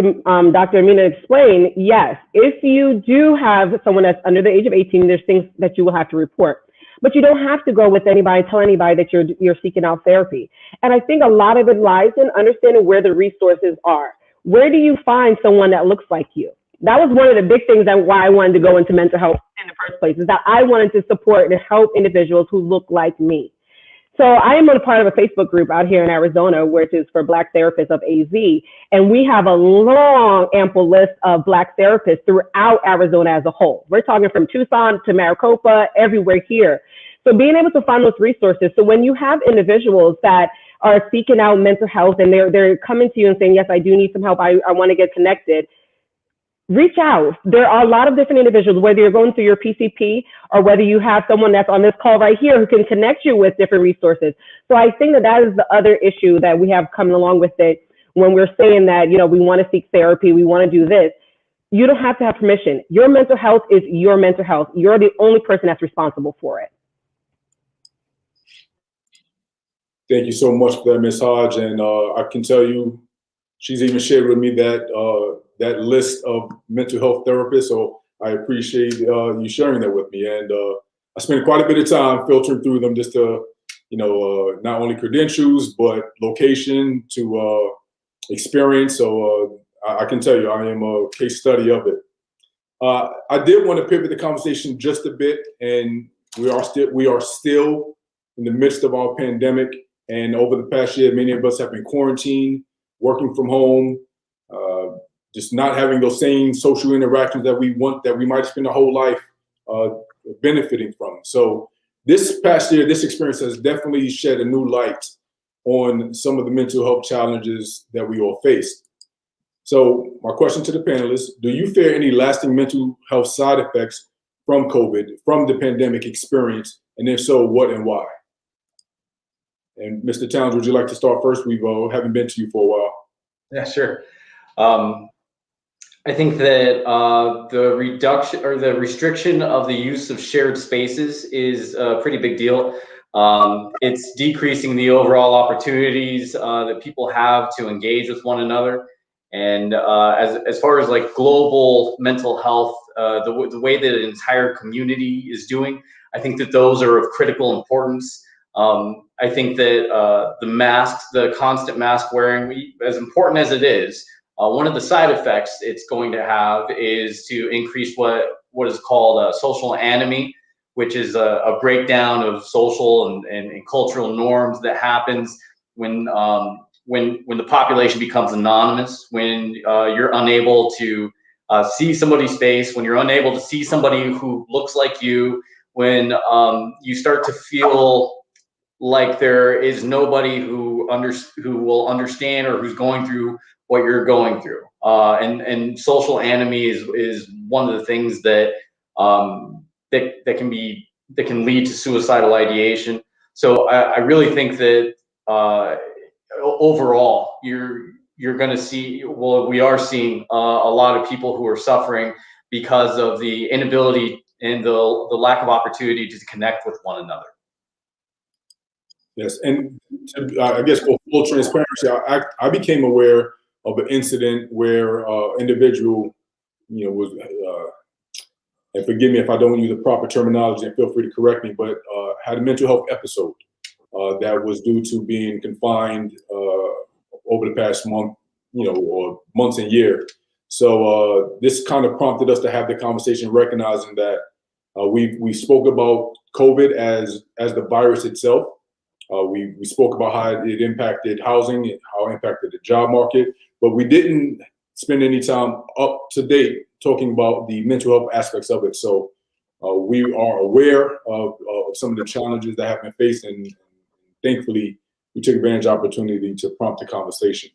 Dr. Amina explained, yes, if you do have someone that's under the age of 18, there's things that you will have to report. But you don't have to go with anybody, tell anybody that you're seeking out therapy. And I think a lot of it lies in understanding where the resources are. Where do you find someone that looks like you? That was one of the big things that why I wanted to go into mental health in the first place, is that I wanted to support and help individuals who look like me. So I am a part of a Facebook group out here in Arizona, which is for Black therapists of AZ. And we have a long, ample list of Black therapists throughout Arizona as a whole. We're talking from Tucson to Maricopa, everywhere here. So being able to find those resources. So when you have individuals that are seeking out mental health and they're coming to you and saying, yes, I do need some help, I want to get connected, reach out. There are a lot of different individuals, whether you're going through your PCP or whether you have someone that's on this call right here who can connect you with different resources. So I think that is the other issue that we have coming along with it when we're saying that, we want to seek therapy, we want to do this. You don't have to have permission. Your mental health is your mental health. You're the only person that's responsible for it. Thank you so much for that, Ms. Hodge. And I can tell you, she's even shared with me that list of mental health therapists. So I appreciate you sharing that with me. And I spent quite a bit of time filtering through them just to, not only credentials, but location to experience. So I can tell you, I am a case study of it. I did want to pivot the conversation just a bit, and we are still in the midst of our pandemic. And over the past year, many of us have been quarantined, working from home, just not having those same social interactions that we might spend our whole life benefiting from. So this past year, this experience has definitely shed a new light on some of the mental health challenges that we all faced. So my question to the panelists, do you fear any lasting mental health side effects from COVID, from the pandemic experience? And if so, what and why? And Mr. Towns, would you like to start first? We haven't been to you for a while. Yeah, sure. I think that the reduction or the restriction of the use of shared spaces is a pretty big deal. It's decreasing the overall opportunities that people have to engage with one another. And as far as like global mental health, the way that an entire community is doing, I think that those are of critical importance. I think that the masks, the constant mask wearing, as important as it is, one of the side effects it's going to have is to increase what is called social anomie, which is a breakdown of social and cultural norms that happens when the population becomes anonymous, when you're unable to see somebody's face, when you're unable to see somebody who looks like you, when you start to feel like there is nobody who will understand or who's going through what you're going through. And social anomie is one of the things that that can lead to suicidal ideation. So I really think that overall you're going to see, well, we are seeing a lot of people who are suffering because of the inability and the lack of opportunity to connect with one another. Yes, and I guess for full transparency, I became aware of an incident where individual, was, and forgive me if I don't use the proper terminology, and feel free to correct me, but had a mental health episode that was due to being confined over the past month, or months and year. So this kind of prompted us to have the conversation, recognizing that we spoke about COVID as the virus itself. We spoke about how it impacted housing and how it impacted the job market, but we didn't spend any time up to date talking about the mental health aspects of it. So we are aware of some of the challenges that have been faced, and thankfully we took advantage of the opportunity to prompt the conversation.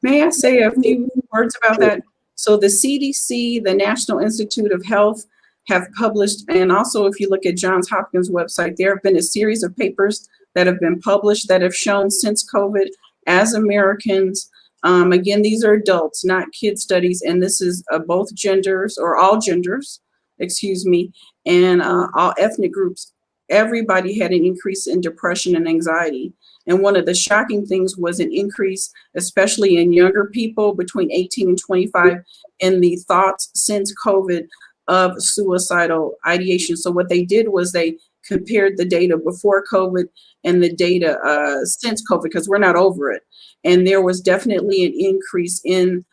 May I say a few words about that? So the CDC, the National Institute of Health, have published, and also if you look at Johns Hopkins website, there have been a series of papers that have been published that have shown since COVID, as Americans, again, these are adults, not kid studies, and this is both genders, or all genders, and all ethnic groups, everybody had an increase in depression and anxiety. And one of the shocking things was an increase, especially in younger people between 18 and 25, in the thoughts since COVID of suicidal ideation. So what they did was they compared the data before COVID and the data since COVID, because we're not over it. And there was definitely an increase in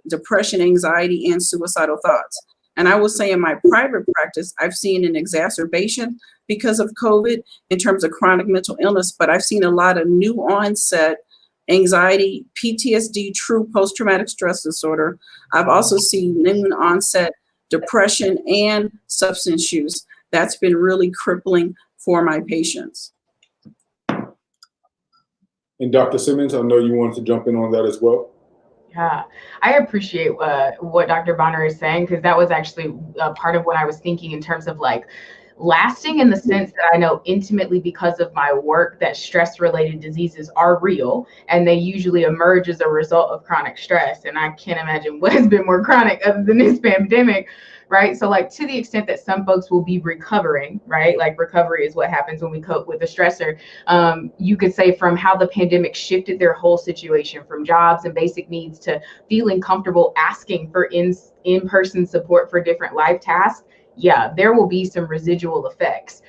depression, anxiety, and suicidal thoughts. And I will say in my private practice, I've seen an exacerbation because of COVID in terms of chronic mental illness, but I've seen a lot of new onset anxiety, PTSD, true post-traumatic stress disorder. I've also seen new onset depression and substance use. That's been really crippling for my patients. And Dr. Simmons, I know you wanted to jump in on that as well. Yeah, I appreciate what Dr. Bonner is saying, because that was actually part of what I was thinking in terms of like lasting, in the sense that I know intimately because of my work that stress-related diseases are real, and they usually emerge as a result of chronic stress. And I can't imagine what has been more chronic other than this pandemic, right? So like, to the extent that some folks will be recovering, right? Like recovery is what happens when we cope with a stressor. You could say from how the pandemic shifted their whole situation, from jobs and basic needs to feeling comfortable asking for in-person support for different life tasks. Yeah, there will be some residual effects.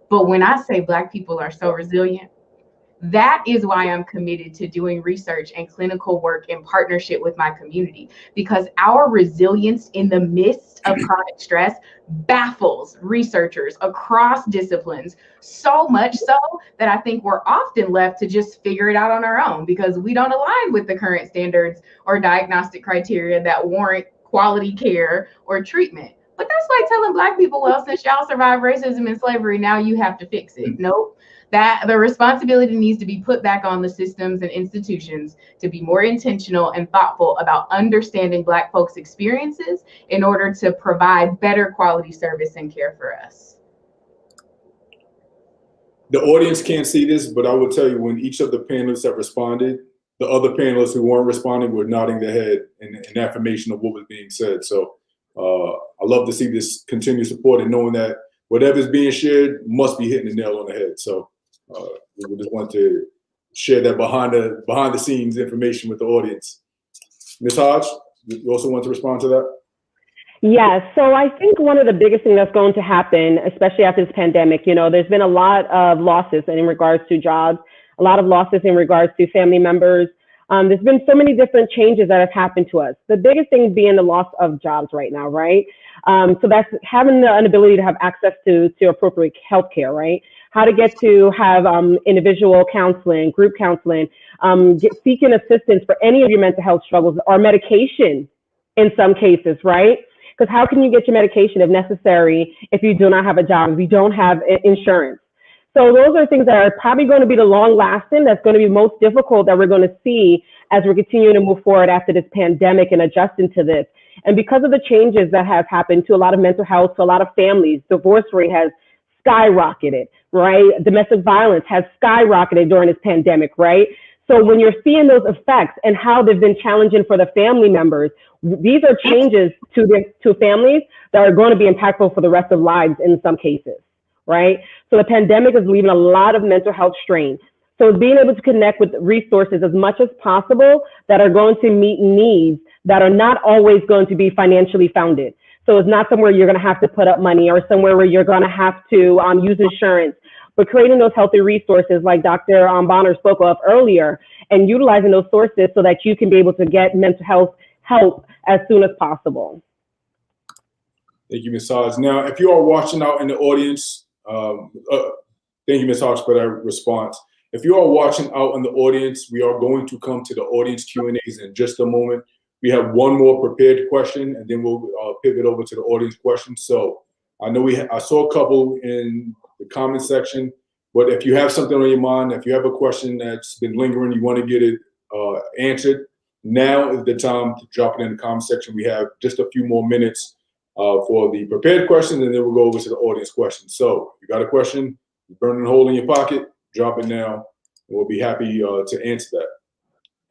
But when I say Black people are so resilient, that is why I'm committed to doing research and clinical work in partnership with my community, because our resilience in the midst of chronic stress baffles researchers across disciplines, so much so that I think we're often left to just figure it out on our own because we don't align with the current standards or diagnostic criteria that warrant quality care or treatment. But that's like telling Black people, well, since y'all survived racism and slavery, now you have to fix it. Nope. That the responsibility needs to be put back on the systems and institutions to be more intentional and thoughtful about understanding Black folks' experiences in order to provide better quality service and care for us. The audience can't see this, but I will tell you, when each of the panelists have responded, the other panelists who weren't responding were nodding their head in affirmation of what was being said. So I love to see this continued support and knowing that whatever's being shared must be hitting the nail on the head. So we just want to share that behind the scenes information with the audience. Ms. Hodge, you also want to respond to that? Yes. So I think one of the biggest things that's going to happen, especially after this pandemic, there's been a lot of losses in regards to jobs, a lot of losses in regards to family members. There's been so many different changes that have happened to us. The biggest thing being the loss of jobs right now, right? So that's having the inability to have access to appropriate healthcare, right? How to get to have individual counseling, group counseling, seeking assistance for any of your mental health struggles or medication in some cases, right? Because how can you get your medication if necessary if you do not have a job, if you don't have insurance? So those are things that are probably going to be the long lasting, that's going to be most difficult that we're going to see as we're continuing to move forward after this pandemic and adjusting to this. And because of the changes that have happened to a lot of mental health, to a lot of families, divorce rate has skyrocketed, right? Domestic violence has skyrocketed during this pandemic, right? So when you're seeing those effects and how they've been challenging for the family members, these are changes to families that are going to be impactful for the rest of lives in some cases, right? So the pandemic is leaving a lot of mental health strain. So being able to connect with resources as much as possible that are going to meet needs that are not always going to be financially founded. So it's not somewhere you're going to have to put up money or somewhere where you're going to have to use insurance. But creating those healthy resources like Dr. Bonner spoke of earlier, and utilizing those sources so that you can be able to get mental health help as soon as possible. Thank you, Ms. Hodge. Now, if you are watching out in the audience, thank you, Ms. Hodge, for that response. If you are watching out in the audience, we are going to come to the audience Q&As in just a moment. We have one more prepared question, and then we'll pivot over to the audience questions. So I know I saw a couple in the comment section, but if you have something on your mind, if you have a question that's been lingering, you want to get it answered, now is the time to drop it in the comment section. We have just a few more minutes for the prepared questions, and then we'll go over to the audience questions. So if you got a question, burning a hole in your pocket, drop it now, and we'll be happy to answer that.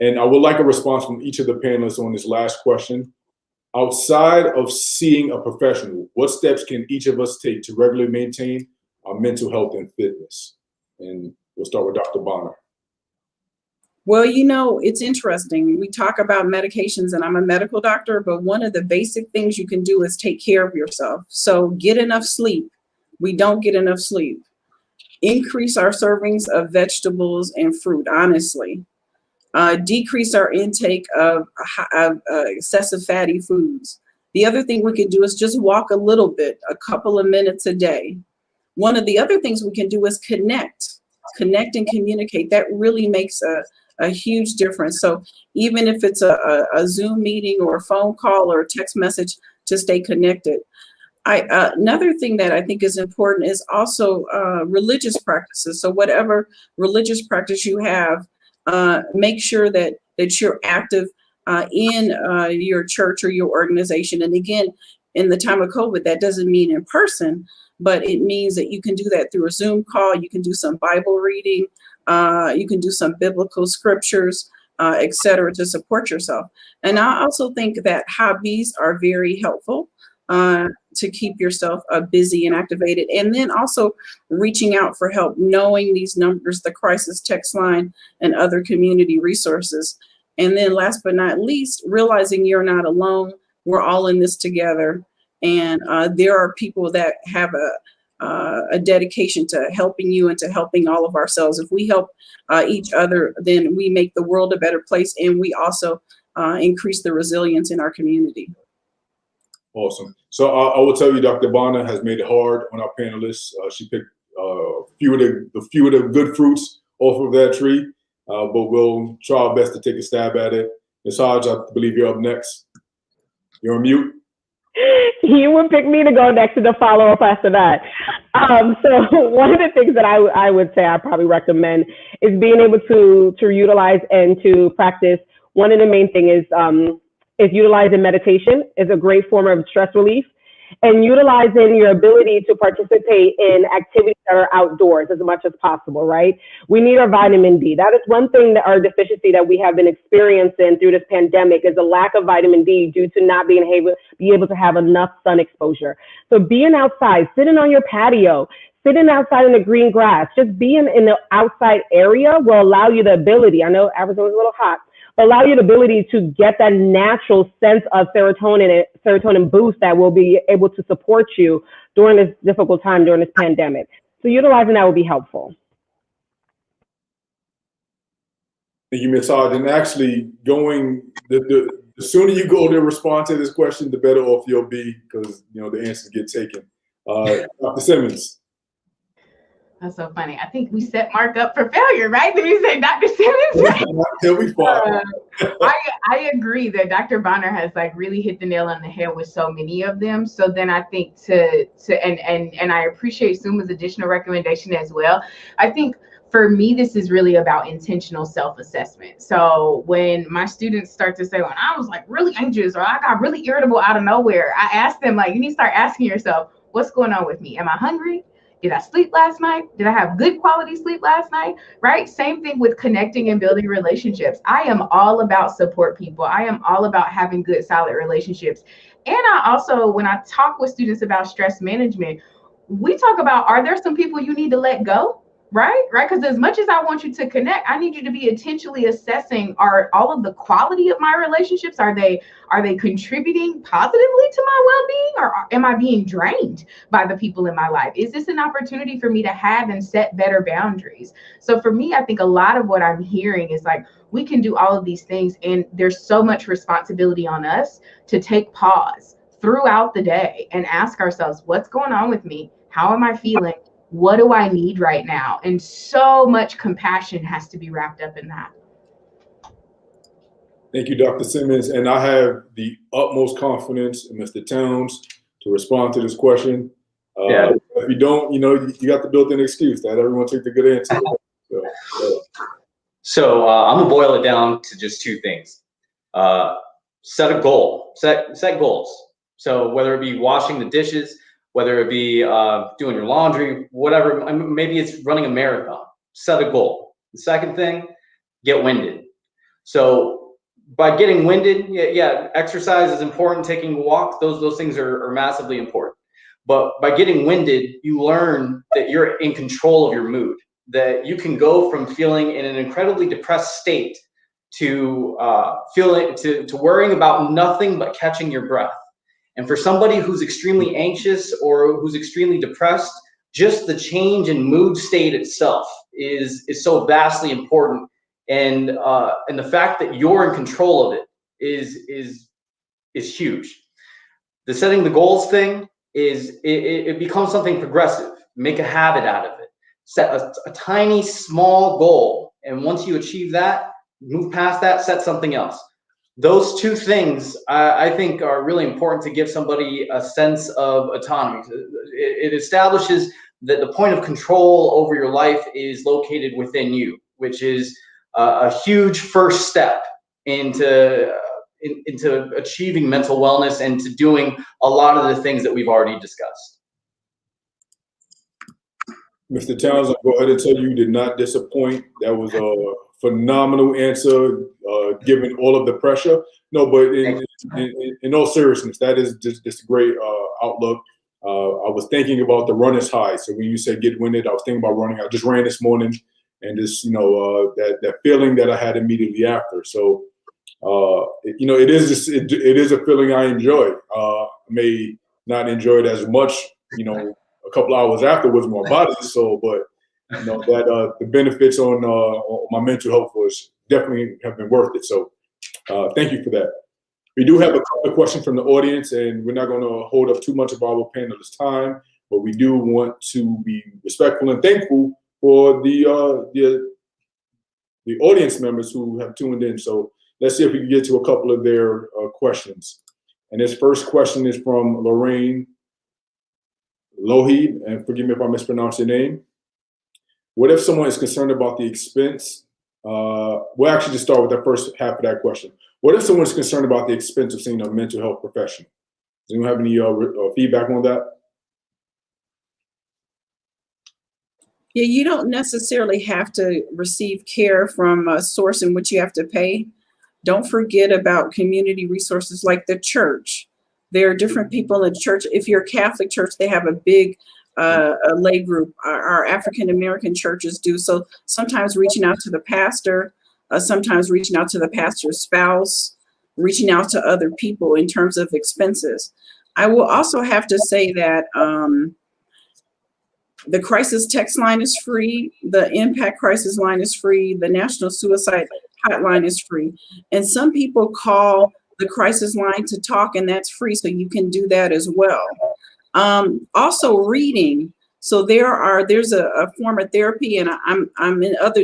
And I would like a response from each of the panelists on this last question. Outside of seeing a professional, what steps can each of us take to regularly maintain our mental health and fitness? And we'll start with Dr. Bonner. Well, it's interesting. We talk about medications, and I'm a medical doctor, but one of the basic things you can do is take care of yourself. So get enough sleep. We don't get enough sleep. Increase our servings of vegetables and fruit, honestly. Decrease our intake of excessive fatty foods. The other thing we can do is just walk a little bit, a couple of minutes a day. One of the other things we can do is connect and communicate. That really makes a huge difference. So even if it's a Zoom meeting or a phone call or a text message, to stay connected. Another thing that I think is important is also religious practices. So whatever religious practice you have, make sure that you're active in your church or your organization. And again, in the time of COVID, that doesn't mean in person, but it means that you can do that through a Zoom call. You can do some Bible reading. You can do some biblical scriptures, et cetera, to support yourself. And I also think that hobbies are very helpful to keep yourself busy and activated. And then also reaching out for help, knowing these numbers, the crisis text line and other community resources. And then last but not least, realizing you're not alone. We're all in this together. And there are people that have a dedication to helping you and to helping all of ourselves. If we help each other, then we make the world a better place. And we also increase the resilience in our community. Awesome. So I will tell you, Dr. Bonner has made it hard on our panelists. She picked a few of the good fruits off of that tree, but we'll try our best to take a stab at it. Ms. Hodge, I believe you're up next. You're on mute. You would pick me to go next to the follow-up after that. So one of the things that I would say I probably recommend is being able to utilize and to practice. One of the main things is utilizing meditation is a great form of stress relief, and utilizing your ability to participate in activities that are outdoors as much as possible, right? We need our vitamin D. That is one thing that our deficiency that we have been experiencing through this pandemic is a lack of vitamin D due to not being able to have enough sun exposure. So being outside, sitting on your patio, sitting outside in the green grass, just being in the outside area will allow you the ability. I know Arizona's a little hot, but allow you the ability to get that natural sense of serotonin boost that will be able to support you during this difficult time, during this pandemic. So utilizing that would be helpful. Thank you, Ms. Hodge. And actually, the sooner you go to respond to this question, the better off you'll be, because the answers get taken. Dr. Simmons. That's so funny. I think we set Mark up for failure, right? Did we say Dr. Simmons? I agree that Dr. Bonner has really hit the nail on the head with so many of them. So then I think and I appreciate Suma's additional recommendation as well. I think for me, this is really about intentional self-assessment. So when my students start to say, when I was really anxious or I got really irritable out of nowhere, I ask them, you need to start asking yourself, what's going on with me? Am I hungry? Did I sleep last night? Did I have good quality sleep last night? Right? Same thing with connecting and building relationships. I am all about support people. I am all about having good, solid relationships. And I also, when I talk with students about stress management, we talk about, are there some people you need to let go? Right? Because as much as I want you to connect, I need you to be intentionally assessing, are all of the quality of my relationships, are they contributing positively to my well-being, or am I being drained by the people in my life? Is this an opportunity for me to have and set better boundaries? So for me, I think a lot of what I'm hearing is we can do all of these things, and there's so much responsibility on us to take pause throughout the day and ask ourselves, what's going on with me? How am I feeling? What do I need right now? And so much compassion has to be wrapped up in that. Thank you, Dr. Simmons. And I have the utmost confidence in Mr. Towns to respond to this question. If you don't, you got the built-in excuse that everyone took the good answer. So I'm gonna boil it down to just two things. Set a goal, set goals. So whether it be washing the dishes, whether it be doing your laundry, whatever, maybe it's running a marathon, set a goal. The second thing, get winded. So by getting winded, exercise is important, taking a walk, those things are massively important. But by getting winded, you learn that you're in control of your mood, that you can go from feeling in an incredibly depressed state to worrying about nothing but catching your breath. And for somebody who's extremely anxious or who's extremely depressed, just the change in mood state itself is so vastly important. And the fact that you're in control of it is huge. The setting the goals thing it becomes something progressive. Make a habit out of it. Set a tiny, small goal. And once you achieve that, move past that, set something else. Those two things I think are really important to give somebody a sense of autonomy. It establishes that the point of control over your life is located within you, which is a huge first step into achieving mental wellness and to doing a lot of the things that we've already discussed. Mr. Towns, I'll go ahead and tell you did not disappoint. That was a phenomenal answer, given all of the pressure. No, but in all seriousness, that is just a great outlook. I was thinking about the runner's high. So when you said get winded, I was thinking about running. I just ran this morning, and just that feeling that I had immediately after. So it is a feeling I enjoy. I may not enjoy it as much, a couple hours afterwards, my body. So, but that the benefits on my mental health was definitely have been worth it. So, thank you for that. We do have a couple of questions from the audience, and we're not going to hold up too much of our panelists' time, but we do want to be respectful and thankful for the audience members who have tuned in. So let's see if we can get to a couple of their questions. And this first question is from Lorraine Loheed, and forgive me if I mispronounce your name. What if someone is concerned about the expense? We'll actually just start with the first half of that question. What if someone is concerned about the expense of seeing a mental health professional? Does anyone have any feedback on that? Yeah, you don't necessarily have to receive care from a source in which you have to pay. Don't forget about community resources like the church. There are different people in church. If you're a Catholic church, they have a big lay group. Our African American churches do. So sometimes reaching out to the pastor sometimes reaching out to the pastor's spouse, reaching out to other people in terms of expenses. I will also have to say that the crisis text line is free. The impact crisis line is free. The national suicide hotline is free. And some people call the crisis line to talk, and that's free. So you can do that as well. Also reading. So there's a form of therapy, and I'm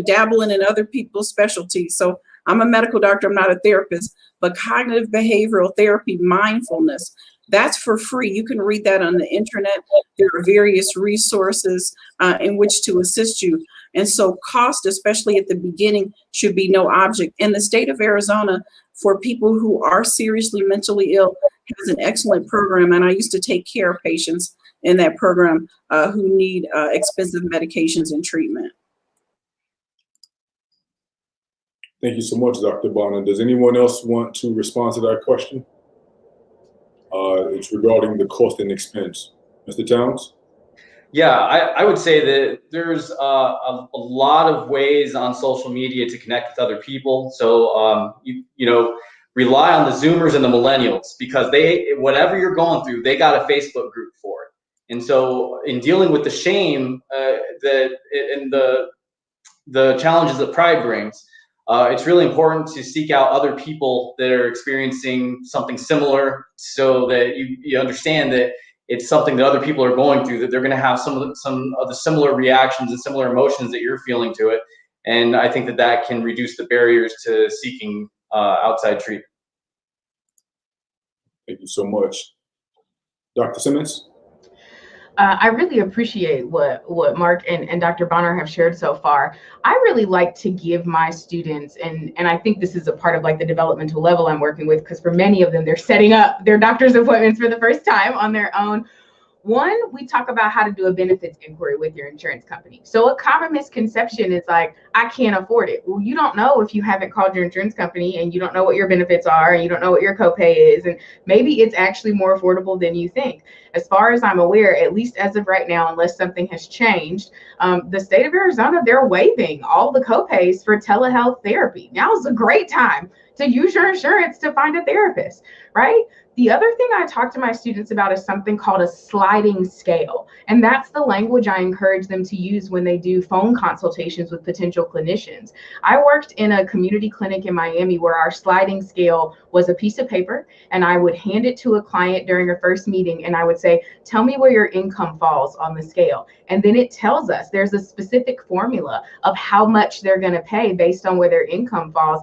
dabbling in other people's specialties. So I'm a medical doctor, I'm not a therapist, but cognitive behavioral therapy, mindfulness, that's for free. You can read that on the internet. There are various resources in which to assist you. And so cost, especially at the beginning, should be no object. And the state of Arizona, for people who are seriously mentally ill, has an excellent program. And I used to take care of patients in that program who need expensive medications and treatment. Thank you so much, Dr. Bonner. Does anyone else want to respond to that question? It's regarding the cost and expense. Mr. Towns? Yeah, I would say that there's a lot of ways on social media to connect with other people. So, you know, rely on the Zoomers and the millennials, because whatever you're going through, they got a Facebook group for it. And so in dealing with the shame and the challenges that pride brings, it's really important to seek out other people that are experiencing something similar, so that you understand that it's something that other people are going through, that they're going to have some of the similar reactions and similar emotions that you're feeling to it. And I think that can reduce the barriers to seeking outside treatment. Thank you so much. Dr. Simmons? I really appreciate what Mark and Dr. Bonner have shared so far. I really like to give my students, and I think this is a part of like the developmental level I'm working with, because for many of them, they're setting up their doctor's appointments for the first time on their own. One, we talk about how to do a benefits inquiry with your insurance company. So a common misconception is like, I can't afford it. Well, you don't know if you haven't called your insurance company, and you don't know what your benefits are, and you don't know what your copay is. And maybe it's actually more affordable than you think. As far as I'm aware, at least as of right now, unless something has changed, the state of Arizona, they're waiving all the copays for telehealth therapy. Now is a great time to use your insurance to find a therapist, right? The other thing I talk to my students about is something called a sliding scale. And that's the language I encourage them to use when they do phone consultations with potential clinicians. I worked in a community clinic in Miami where our sliding scale was a piece of paper, and I would hand it to a client during a first meeting, and I would say, tell me where your income falls on the scale. And then it tells us, there's a specific formula of how much they're going to pay based on where their income falls.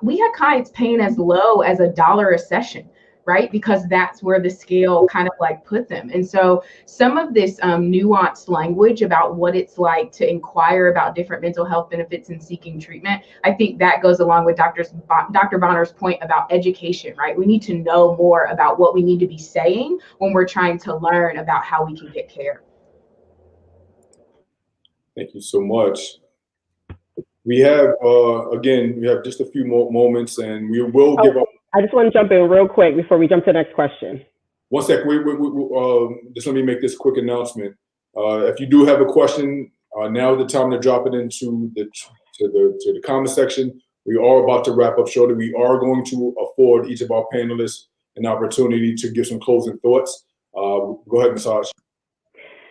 We had clients paying as low as $1 a session, right? Because that's where the scale kind of like put them. And so some of this nuanced language about what it's like to inquire about different mental health benefits and seeking treatment, I think that goes along with Dr. Bonner's point about education, right? We need to know more about what we need to be saying when we're trying to learn about how we can get care. Thank you so much. We have, again, we have just a few more moments, and we will give up. I just want to jump in real quick before we jump to the next question. One sec, just let me make this quick announcement. If you do have a question, now is the time to drop it into the comment section. We are about to wrap up shortly. We are going to afford each of our panelists an opportunity to give some closing thoughts. Go ahead, Ms. Hodge.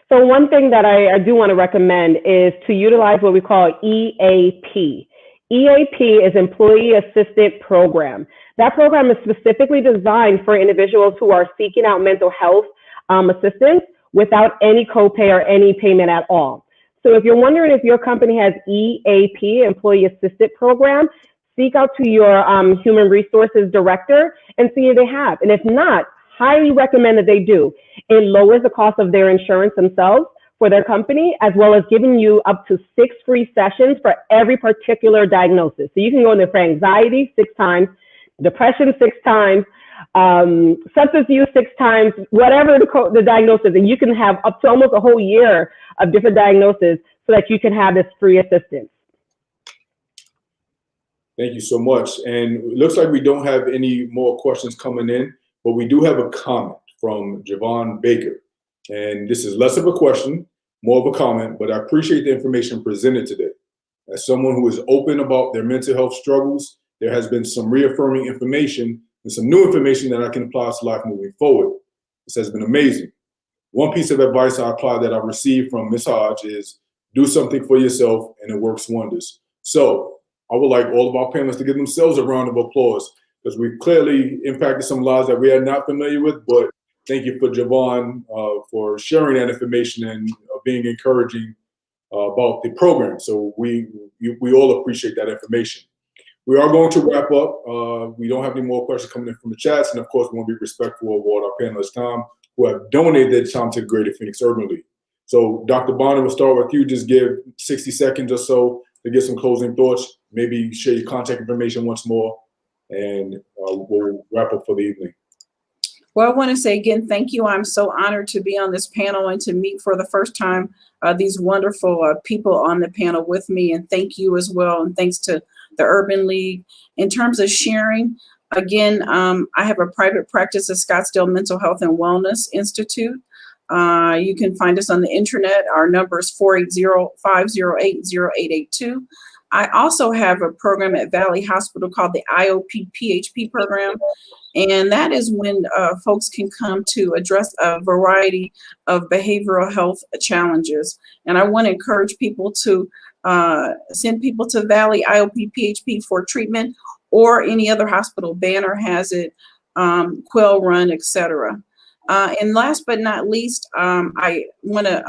So one thing that I do want to recommend is to utilize what we call EAP. EAP is Employee Assistant Program. That program is specifically designed for individuals who are seeking out mental health assistance without any copay or any payment at all. So if you're wondering if your company has EAP, Employee Assistant Program, seek out to your Human Resources Director and see if they have. And if not, highly recommend that they do. It lowers the cost of their insurance themselves for their company, as well as giving you up to 6 free sessions for every particular diagnosis. So you can go in there for anxiety 6 times, depression 6 times, substance use 6 times, whatever the diagnosis, and you can have up to almost a whole year of different diagnoses so that you can have this free assistance. Thank you so much. And it looks like we don't have any more questions coming in, but we do have a comment from Javon Baker. And this is less of a question, more of a comment, but I appreciate the information presented today. as someone who is open about their mental health struggles, there has been some reaffirming information and some new information that I can apply to life moving forward. This has been amazing. One piece of advice I apply that I received from Ms. Hodge is do something for yourself and it works wonders. So I would like all of our panelists to give themselves a round of applause because we've clearly impacted some lives that we are not familiar with, but thank you for Javon for sharing that information and being encouraging about the program. So we all appreciate that information. We are going to wrap up. We don't have any more questions coming in from the chats. And of course, we want to be respectful of all our panelists' time who have donated their time to the Greater Phoenix Urban League. So Dr. Bonner, we'll start with you. Just give 60 seconds or so to get some closing thoughts. Maybe share your contact information once more, and we'll wrap up for the evening. Well, I want to say again, thank you. I'm so honored to be on this panel and to meet for the first time these wonderful people on the panel with me. And thank you as well. And thanks to the Urban League. In terms of sharing, again, I have a private practice at Scottsdale Mental Health and Wellness Institute. You can find us on the internet. Our number is 480-508-0882. I also have a program at Valley Hospital called the IOP PHP program. And that is when folks can come to address a variety of behavioral health challenges. And I want to encourage people to send people to Valley IOP PHP for treatment or any other hospital. Banner has it, Quail Run, etc. And last but not least, I want to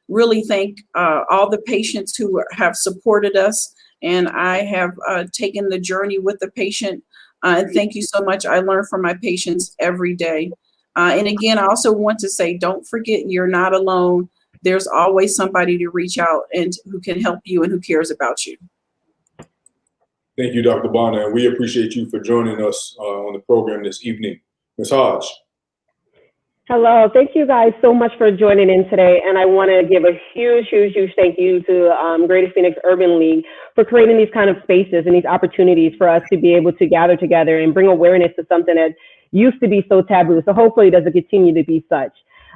really thank all the patients who have supported us. And I have taken the journey with the patient. And thank you so much. I learn from my patients every day. And again, I also want to say, don't forget, you're not alone. There's always somebody to reach out and who can help you and who cares about you. Thank you, Dr. Bonner, and we appreciate you for joining us on the program this evening. Ms. Hodge. Hello, thank you guys so much for joining in today. And I want to give a huge thank you to Greater Phoenix Urban League for creating these kind of spaces and these opportunities for us to be able to gather together and bring awareness to something that used to be so taboo. So hopefully it doesn't continue to be such.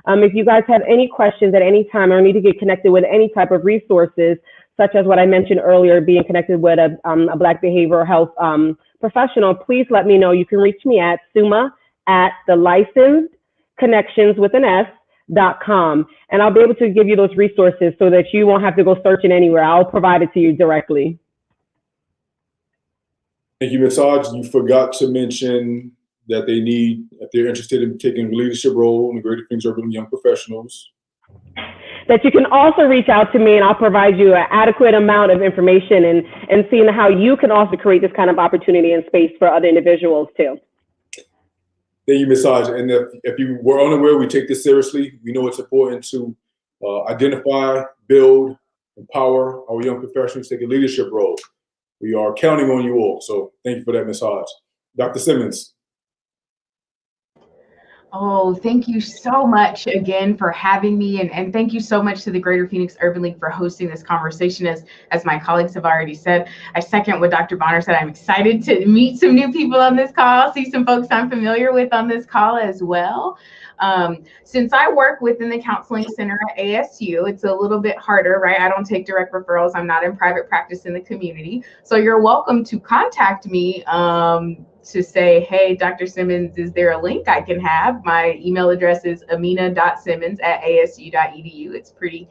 If you guys have any questions at any time or need to get connected with any type of resources, such as what I mentioned earlier, being connected with a Black behavioral health professional, please let me know. You can reach me at suma@thelicensedconnections.com, and I'll be able to give you those resources so that you won't have to go searching anywhere. I'll provide it to you directly. Thank you, Ms. Hodge. You forgot to mention that if they're interested in taking a leadership role in the Greater Phoenix Urban Young Professionals, that you can also reach out to me and I'll provide you an adequate amount of information and seeing how you can also create this kind of opportunity and space for other individuals too. Thank you, Ms. Hodge. And if you were unaware, we take this seriously. We know it's important to identify, build, empower our young professionals, take a leadership role. We are counting on you all. So thank you for that, Ms. Hodge. Dr. Simmons. Oh, thank you so much again for having me. And thank you so much to the Greater Phoenix Urban League for hosting this conversation. As my colleagues have already said, I second what Dr. Bonner said. I'm excited to meet some new people on this call, see some folks I'm familiar with on this call as well. Since I work within the counseling center at ASU, it's a little bit harder, right? I don't take direct referrals. I'm not in private practice in the community. So you're welcome to contact me to say, hey, Dr. Simmons, is there a link I can have? My email address is amina.simmons@asu.edu. It's pretty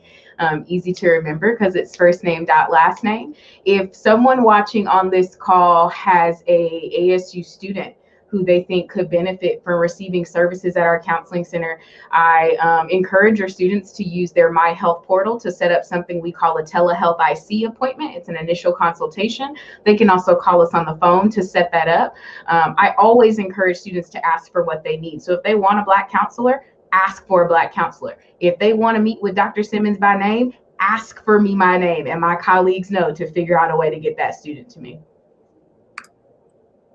easy to remember because it's first name dot last name. If someone watching on this call has a ASU student who they think could benefit from receiving services at our counseling center, I encourage your students to use their My Health portal to set up something we call a telehealth IC appointment. It's an initial consultation. They can also call us on the phone to set that up. I always encourage students to ask for what they need. So if they want a Black counselor, ask for a Black counselor. If they want to meet with Dr. Simmons by name, ask for me my name, and my colleagues know to figure out a way to get that student to me.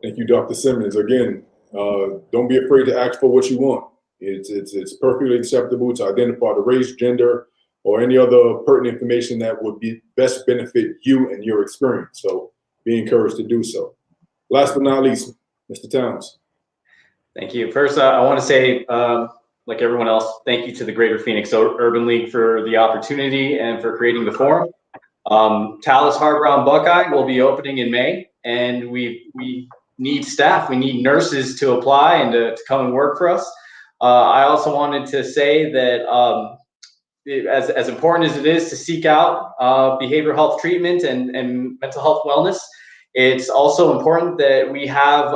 Thank you, Dr. Simmons. Again, don't be afraid to ask for what you want. It's perfectly acceptable to identify the race, gender, or any other pertinent information that would best benefit you and your experience. So be encouraged to do so. Last but not least, Mr. Towns. Thank you. First, I want to say, like everyone else, thank you to the Greater Phoenix Urban League for the opportunity and for creating the forum. Talas Harbor on Buckeye will be opening in May, and we need staff. We need nurses to apply and to come and work for us. I also wanted to say that as important as it is to seek out behavioral health treatment and mental health wellness, it's also important that we have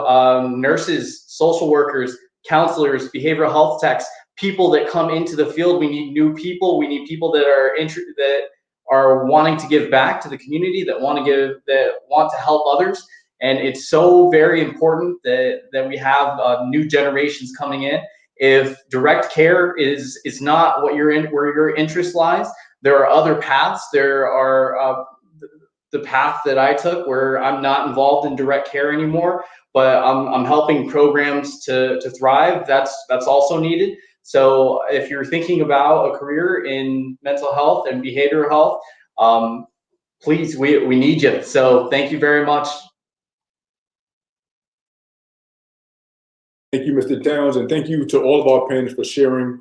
nurses, social workers, counselors, behavioral health techs, people that come into the field. We need new people. We need people that are wanting to give back to the community, that want to help others. And it's so very important that we have new generations coming in. If direct care is not what where your interest lies, there are other paths. There are the path that I took, where I'm not involved in direct care anymore, but I'm helping programs to thrive. That's also needed. So if you're thinking about a career in mental health and behavioral health, please, we need you. So thank you very much. Thank you, Mr. Towns, and thank you to all of our panelists for sharing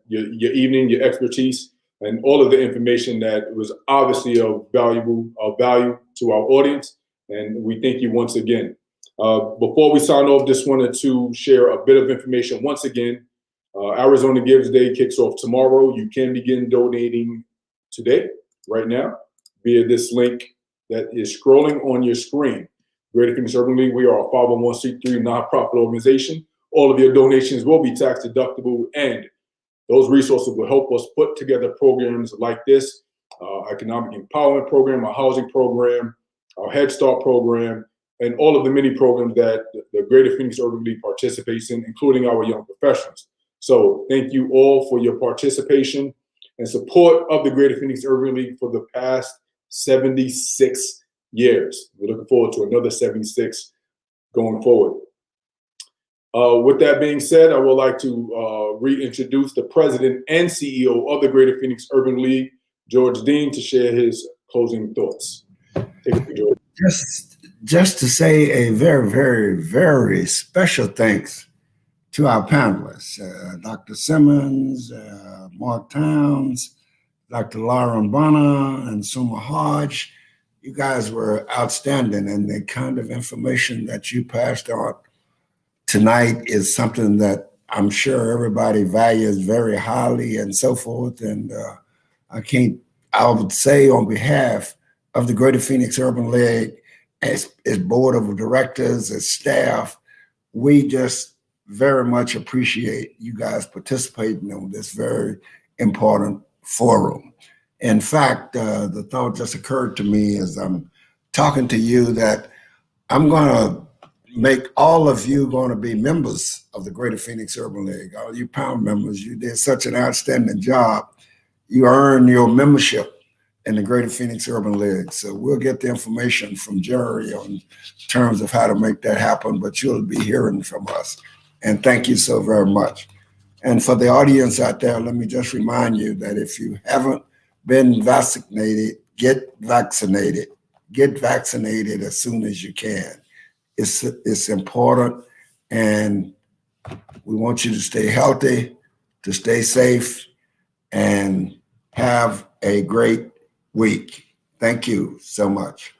your evening, your expertise, and all of the information that was obviously of value to our audience. And we thank you once again. Before we sign off, just wanted to share a bit of information once again. Arizona Gives Day kicks off tomorrow. You can begin donating today, right now, via this link that is scrolling on your screen. Greater Phoenix Urban League, we are a 501c3 nonprofit organization. All of your donations will be tax deductible, and those resources will help us put together programs like this, economic empowerment program, our housing program, our Head Start program, and all of the many programs that the Greater Phoenix Urban League participates in, including our young professionals. So thank you all for your participation and support of the Greater Phoenix Urban League for the past 76 years. We're looking forward to another 76 going forward. With that being said, I would like to reintroduce the president and CEO of the Greater Phoenix Urban League, George Dean, to share his closing thoughts. Take it, George. Just to say a very, very, very special thanks to our panelists, Dr. Simmons, Mark Towns, Dr. Lauren Bonner, and Suma Hodge. You guys were outstanding, and the kind of information that you passed on tonight is something that I'm sure everybody values very highly and so forth. And I would say on behalf of the Greater Phoenix Urban League, as board of directors, as staff, we just very much appreciate you guys participating in this very important forum. In fact, the thought just occurred to me as I'm talking to you that I'm going to make all of you going to be members of the Greater Phoenix Urban League. All you pound members, you did such an outstanding job. You earned your membership in the Greater Phoenix Urban League. So we'll get the information from Jerry on terms of how to make that happen, but you'll be hearing from us. And thank you so very much. And for the audience out there, let me just remind you that if you haven't been vaccinated, get vaccinated. Get vaccinated as soon as you can. It's important, and we want you to stay healthy, to stay safe, and have a great week. Thank you so much.